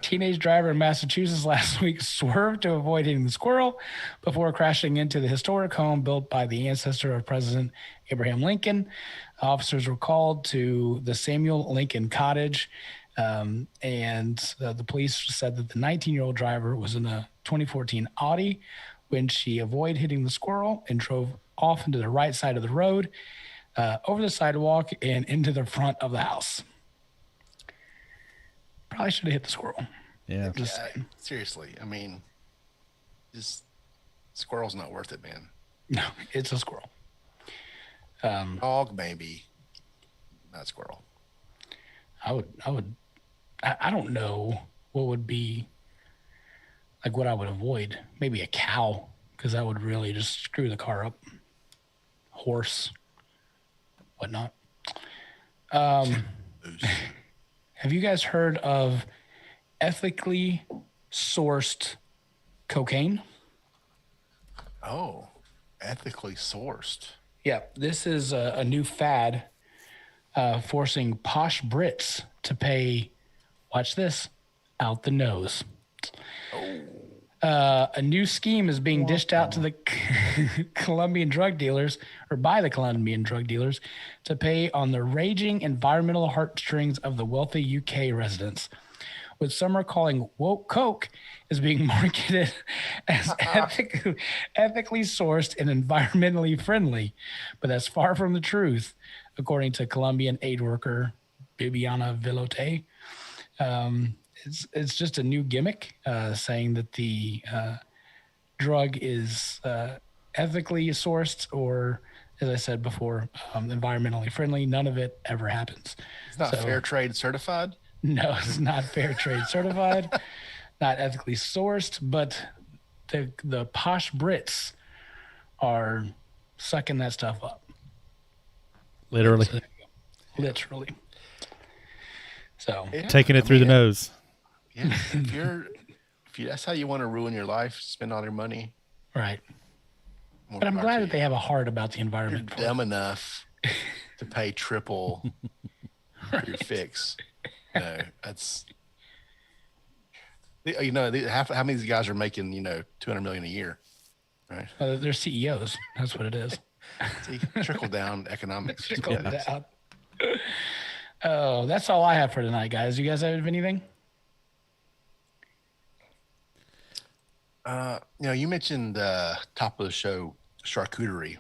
Teenage driver in Massachusetts last week swerved to avoid hitting the squirrel before crashing into the historic home built by the ancestor of President Abraham Lincoln. Officers were called to the Samuel Lincoln cottage, and the police said that the 19-year-old driver was in a 2014 Audi when she avoided hitting the squirrel and drove off into the right side of the road, over the sidewalk, and into the front of the house. Probably should have hit the squirrel. Yeah. Seriously. I mean, just squirrel's not worth it, man. No, it's a squirrel. Dog, maybe. Not squirrel. I don't know what would be like what I would avoid. Maybe a cow, because that would really just screw the car up. Horse, whatnot. Have you guys heard of ethically sourced cocaine? Oh, ethically sourced. Yeah, this is a new fad forcing posh Brits to pay, watch this, out the nose. A new scheme is being dished out to the Colombian drug dealers, or by the Colombian drug dealers, to pay on the raging environmental heartstrings of the wealthy UK residents. What some are calling woke coke is being marketed as ethically sourced and environmentally friendly, but that's far from the truth, according to Colombian aid worker Bibiana Vilote. It's just a new gimmick saying that the drug is ethically sourced or, as I said before, environmentally friendly. None of it ever happens. It's not fair trade certified? No, it's not fair trade certified, not ethically sourced, but the posh Brits are sucking that stuff up. Literally. Literally. So yeah, taking it through the nose. Yeah, if that's how you want to ruin your life, spend all your money. Right. But I'm glad that they have a heart about the environment. You're dumb enough to pay triple for your fix. No, that's how many of these guys are making $200 million a year, right? They're CEOs. That's what it is. See, trickle down economics. Trickle down. Oh, that's all I have for tonight, guys. You guys have anything? You mentioned top of the show charcuterie.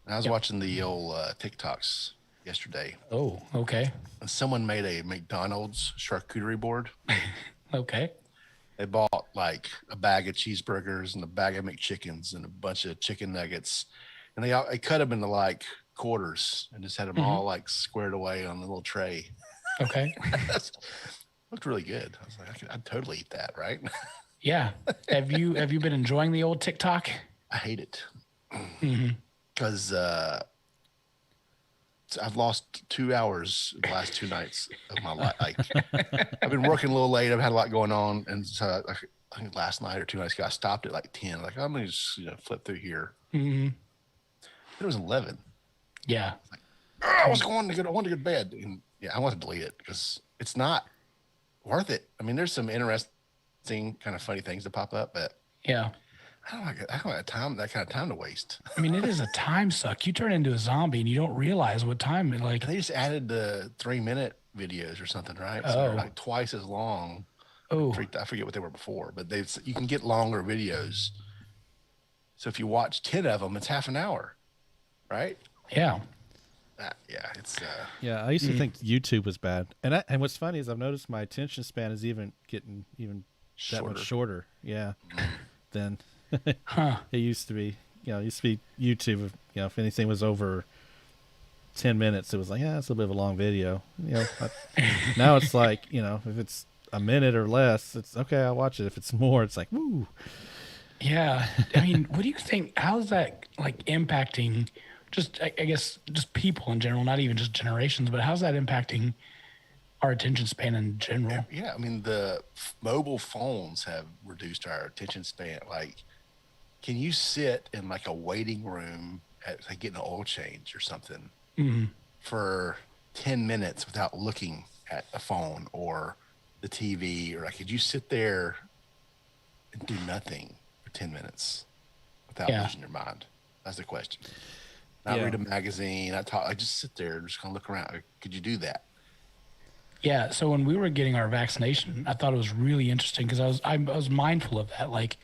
I was watching the old TikToks yesterday. Oh, okay. And someone made a McDonald's charcuterie board. Okay. They bought like a bag of cheeseburgers and a bag of McChickens and a bunch of chicken nuggets, and they cut them into like quarters and just had them all like squared away on the little tray. Okay. Looked really good. I was like, I'd totally eat that, right? Yeah. Have you been enjoying the old TikTok? I hate it because I've lost 2 hours the last 2 nights of my life. Like, I've been working a little late. I've had a lot going on, and so I think last night or 2 nights ago, I stopped at like 10. Like, I'm gonna just flip through here. It was 11. Yeah. Like, I wanted to go to bed, and I want to delete it because it's not worth it. I mean, there's some interesting kind of funny things that pop up, but yeah, I don't have time, that kind of time to waste. I mean, it is a time suck. You turn into a zombie and you don't realize what time it like. And they just added the 3-minute videos or something, right? So they're like twice as long. Oh, I forget what they were before, but you can get longer videos. So if you watch 10 of them, it's half an hour, right? Yeah. It's yeah. I used to think YouTube was bad, and what's funny is I've noticed my attention span is getting that much shorter. Yeah, than it used to be. It used to be YouTube. If anything was over 10 minutes, it was like, yeah, it's a little bit of a long video. Now it's like, if it's a minute or less, it's okay, I'll watch it. If it's more, it's like, woo. Yeah. I mean, what do you think? How's that like impacting just, I guess, just people in general, not even just generations, but how's that impacting our attention span in general? Yeah. I mean, the mobile phones have reduced our attention span. Like, can you sit in like a waiting room at like getting an oil change or something for 10 minutes without looking at a phone or the TV? Or like, could you sit there and do nothing for 10 minutes without losing your mind? That's the question. Not read a magazine. I just sit there and just kind of look around. Could you do that? Yeah. So when we were getting our vaccination, I thought it was really interesting because I was mindful of that. Like,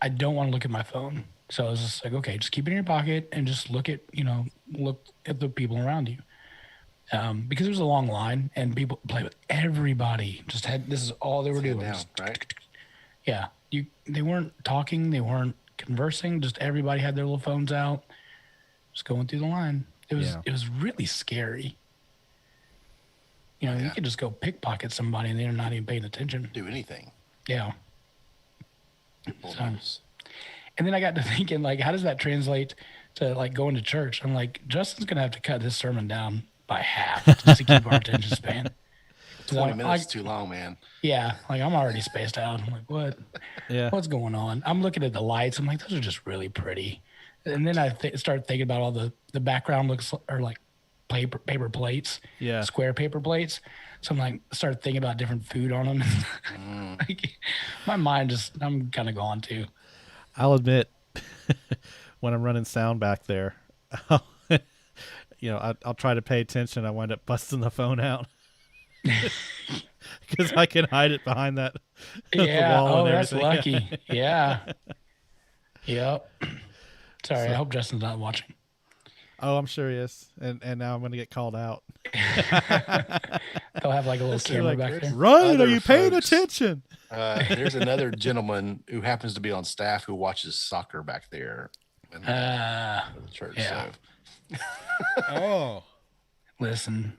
I don't want to look at my phone. So I was just like, okay, just keep it in your pocket and just look at the people around you. Because there was a long line and people play with everybody. This is all they were doing. Down, right? Yeah. They weren't talking. They weren't conversing. Just everybody had their little phones out, just going through the line. It was really scary. You could just go pickpocket somebody and they're not even paying attention. Do anything. Yeah. And then I got to thinking, like, how does that translate to like going to church? I'm like, Justin's gonna have to cut his sermon down by half just to keep our attention span. 20 minutes too long, man. Yeah, like I'm already spaced out. I'm like, what? Yeah. What's going on? I'm looking at the lights. I'm like, those are just really pretty. And then I start thinking about all the background looks are like paper plates, square paper plates. So I'm like, start thinking about different food on them. Like, my mind I'm kind of gone too. I'll admit, when I'm running sound back there, I'll try to pay attention. I wind up busting the phone out because I can hide it behind that. Yeah. Wall and that's everything. lucky. Yeah. Yep. Sorry. I hope Justin's not watching. Oh, I'm sure he is. And now I'm going to get called out. They'll have like a little camera back there. Ryan, are you paying attention? There's another gentleman who happens to be on staff who watches soccer back there in the church. Yeah. So. Oh. Listen,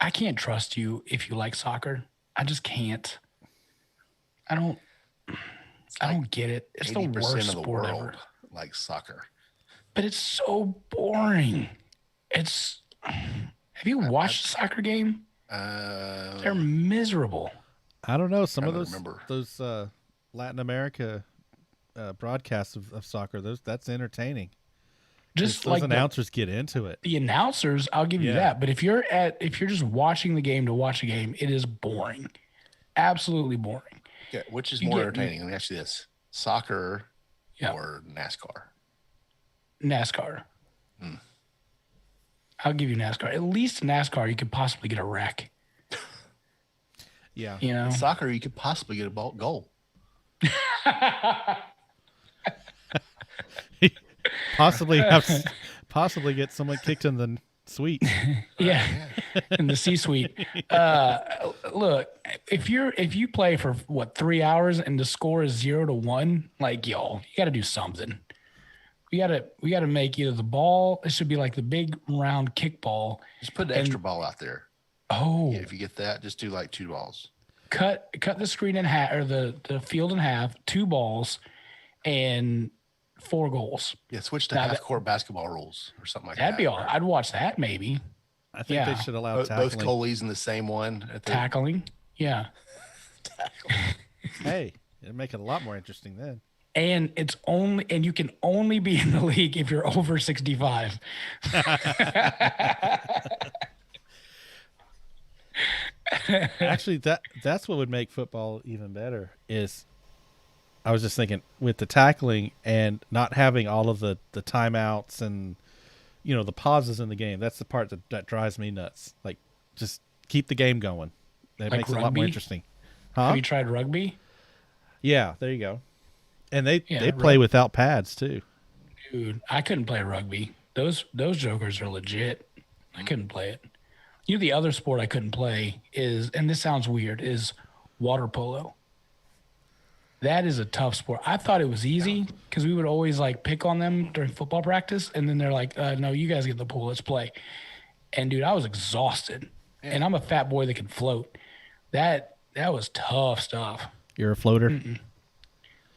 I can't trust you if you like soccer. I just can't. I don't get it. It's the worst of the sport world ever. like soccer. But it's so boring. Have you watched a soccer game? They're miserable. I don't know. Some of those Latin America broadcasts of soccer, that's entertaining. Just those like announcers get into it. The announcers, I'll give you that. But if you're just watching the game to watch a game, it is boring. Absolutely boring. Yeah, which is more entertaining? Let me ask you this: soccer or NASCAR? NASCAR. I'll give you NASCAR. At least NASCAR, you could possibly get a wreck. Yeah. In soccer, you could possibly get a goal. possibly get someone kicked in the suite. Yeah, in the C-suite. Look, if you play for 3 hours and the score is 0-1, like, you got to do something. We gotta make either the ball. It should be like the big round kickball. Just put an extra ball out there. Oh, yeah, if you get that, just do like 2 balls. Cut the screen in half, or the field in half. 2 balls, and 4 goals. Yeah, switch to half-court basketball rules or something like that. That'd be all. I'd watch that maybe. I think they should allow tackling. Both goalies in the same one. Tackling, yeah. Hey, it'd make it a lot more interesting then. And you can only be in the league if you're over 65. Actually, that's what would make football even better. Is I was just thinking with the tackling and not having all of the timeouts and the pauses in the game. That's the part that drives me nuts. Like, just keep the game going. That makes it a lot more interesting. Huh? Have you tried rugby? Yeah, there you go. And they play without pads too. Dude, I couldn't play rugby. Those jokers are legit. I couldn't play it. The other sport I couldn't play is, and this sounds weird, is water polo. That is a tough sport. I thought it was easy because we would always like pick on them during football practice, and then they're like, "No, you guys get in the pool. Let's play." And dude, I was exhausted, and I'm a fat boy that can float. That was tough stuff. You're a floater.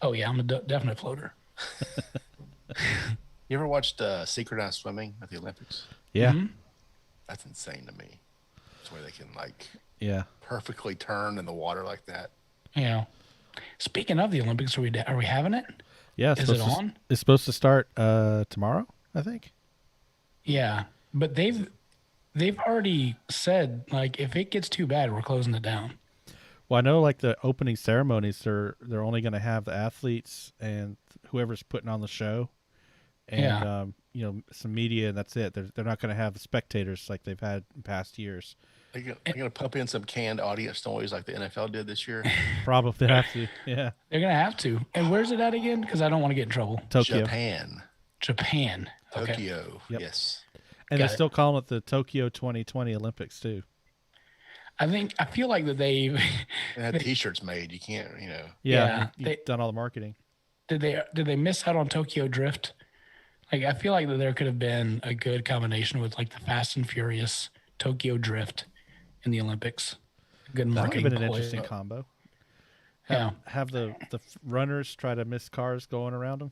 Oh yeah, I'm a definite floater. You ever watched synchronized swimming at the Olympics? Yeah. That's insane to me. It's where they can like perfectly turn in the water like that. Yeah. Speaking of the Olympics, are we having it? Yeah. Is it on? It's supposed to start tomorrow, I think. Yeah, but they've already said like if it gets too bad, we're closing it down. Well, I know like the opening ceremonies, they're only going to have the athletes and whoever's putting on the show, and you know, some media, and that's it. They're not going to have the spectators like they've had in past years. They're going to pump in some canned audience noise like the NFL did this year. Probably have to. Yeah. They're gonna have to. And where's it at again? Because I don't want to get in trouble. Tokyo. Japan. Okay. Tokyo. Yep. Yes. And they're still calling it the Tokyo 2020 Olympics too. I feel like that they had T-shirts made. You can't, you know. Yeah. You've done all the marketing. Did they miss out on Tokyo Drift? Like I feel like that there could have been a good combination with like the Fast and Furious Tokyo Drift in the Olympics. Good marketing. That would have been an interesting combo. Have the runners try to miss cars going around them.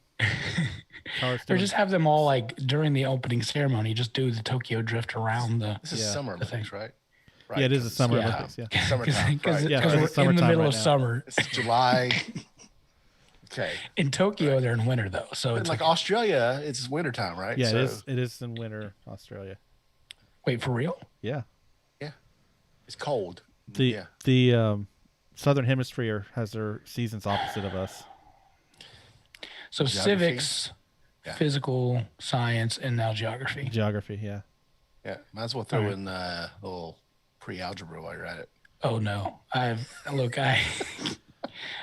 Or just have them all like during the opening ceremony, just do the Tokyo Drift around the. This is summer Olympics, right? Right. Yeah, it is the Summer Olympics. Yeah, summertime. Because we're in the middle of summer. It's July. Okay. In Tokyo, they're in winter though, so it's like Australia. It's wintertime, right? Yeah, so. It is in winter, Australia. Wait, for real? Yeah. Yeah. It's cold. The Southern Hemisphere has their seasons opposite of us. So civics, physical science, and now geography. Geography, yeah. Yeah, might as well throw in a little pre-algebra while you're at it. Oh no, I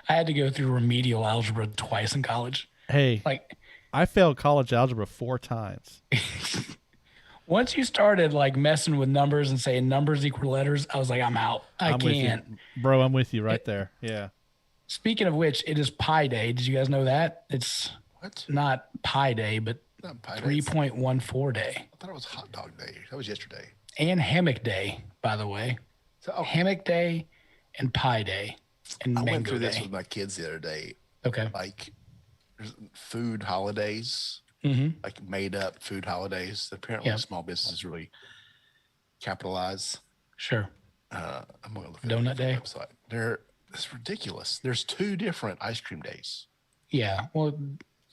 had to go through remedial algebra twice in college. Hey, like I failed college algebra 4 times. Once you started like messing with numbers and saying numbers equal letters, I was like, I'm out. I can't. Bro, I'm with you right there. Yeah. Speaking of which, it is Pi Day. Did you guys know that? It's not Pi Day, but 3.14 day. I thought it was Hot Dog Day. That was yesterday. And Hammock Day, by the way. So Hammock Day and Pi Day and I Mango went through Day. this with my kids the other day. Okay. Like there's food holidays, like made up food holidays. Apparently small businesses really capitalize. Sure. I'm going to look at Donut Day. Website. It's ridiculous. There's 2 different ice cream days. Yeah. Well,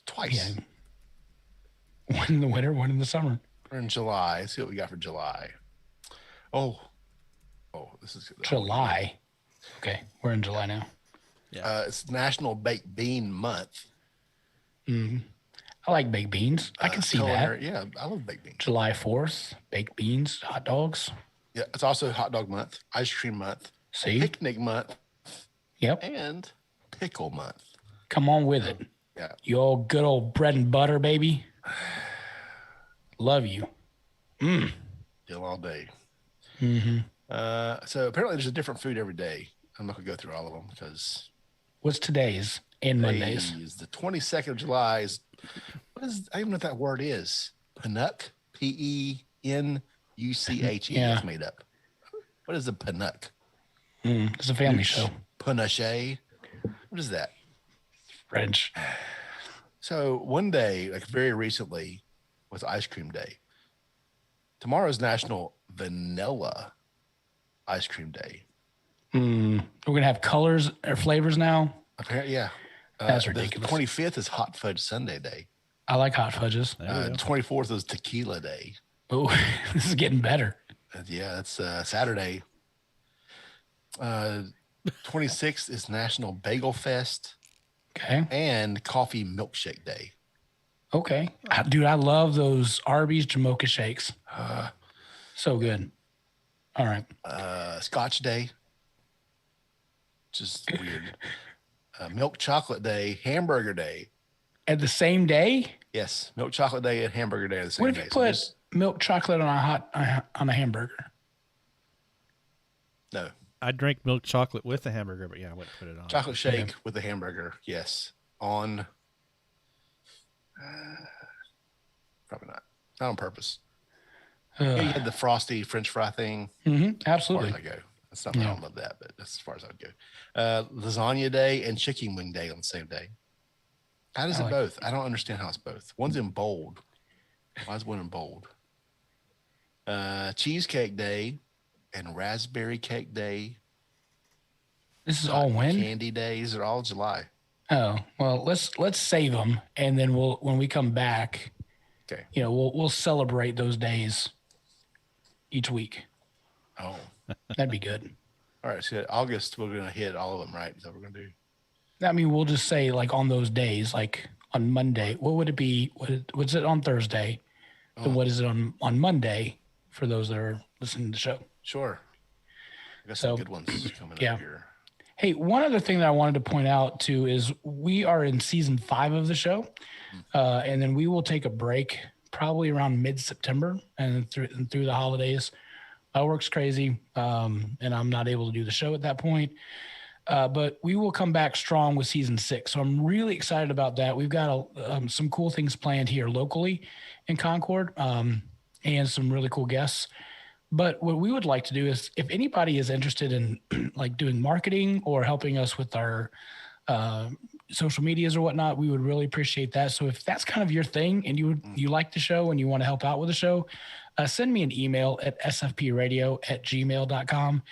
twice. Yeah. One in the winter, one in the summer. We're in July. Let's see what we got for July. Oh, this is July. Okay, we're in July now. Yeah. It's National Baked Bean Month. I like baked beans. I can see that. Yeah, I love baked beans. July 4th, baked beans, hot dogs. Yeah, it's also Hot Dog Month, Ice Cream Month, Picnic Month. Yep. And Pickle Month. Come on with it. Yeah. You old good old bread and butter, baby. Love you. Deal all day. So apparently there's a different food every day. I'm not going to go through all of them because. What's today's and Mondays? The 22nd of July is, I don't even know what that word is. Panuck? Penuche. It's made up. What is a Panuck? It's a family show. Panache. What is that? French. So one day, like very recently, was Ice Cream Day. Tomorrow's National Vanilla Ice Cream Day. We're gonna have colors or flavors now. Apparently, yeah. That's ridiculous. The 25th is Hot Fudge Sundae Day. I like hot fudges. 24th is Tequila Day. Oh, this is getting better. Yeah, that's Saturday. 26th is National Bagel Fest. Okay. And Coffee Milkshake Day. Okay. Dude, I love those Arby's Jamocha shakes. So good. All right. Scotch Day. Just weird. Milk Chocolate Day, Hamburger Day. At the same day? Yes. Milk Chocolate Day and Hamburger Day are the same day. What if you put milk chocolate on a hamburger? No. I drink milk chocolate with a hamburger, but yeah, I wouldn't put it on. Chocolate shake with a hamburger. Yes. On. Probably not. Not on purpose. Yeah, you had the frosty French fry thing. Absolutely. As far as I go. That's not. I don't love that, but that's as far as I would go. Lasagna day and chicken wing day on the same day. How does it both? I don't understand how it's both. One's in bold. Why is one in bold? Cheesecake day and raspberry cake day. This is all when? Candy days are all July. Oh, well, let's save them, and then when we come back, okay, we'll celebrate those days each week. Oh, that'd be good. All right, so August we're gonna hit all of them, right? Is that what we're gonna do? I mean, we'll just say like on those days, like on Monday. What would it be? What's it on Thursday? Then what is it on Monday for those that are listening to the show? Sure. I got some good ones coming up here. Hey, one other thing that I wanted to point out too is we are in season 5 of the show, and then we will take a break probably around mid-September and through the holidays. My work's crazy, and I'm not able to do the show at that point. But we will come back strong with season 6. So I'm really excited about that. We've got some cool things planned here locally in Concord, and some really cool guests. But what we would like to do is, if anybody is interested in like doing marketing or helping us with our social medias or whatnot, we would really appreciate that. So if that's kind of your thing and you like the show and you want to help out with the show, send me an email at sfpradio@gmail.com.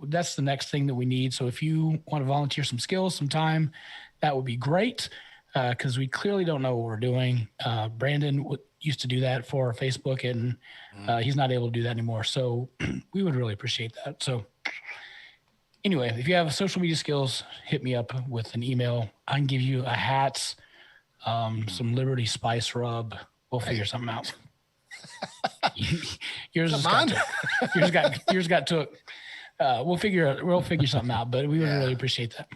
That's the next thing that we need. So if you want to volunteer some skills, some time, that would be great, because we clearly don't know what we're doing. Brandon used to do that for Facebook, and he's not able to do that anymore. So we would really appreciate that. So anyway, if you have social media skills, hit me up with an email. I can give you a hat, some Liberty Spice rub. We'll figure something out. yours got took. We'll figure something out, but we would really appreciate that.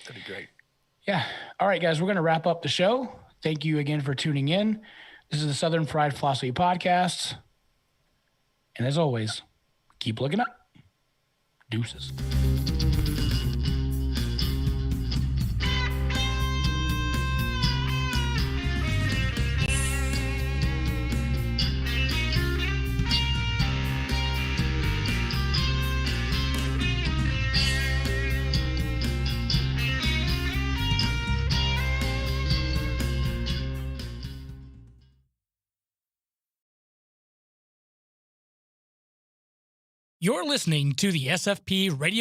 That'd be great. Yeah. All right, guys, we're going to wrap up the show. Thank you again for tuning in. This is the Southern Fried Philosophy Podcast. And as always, keep looking up. Deuces. You're listening to the SFP Radio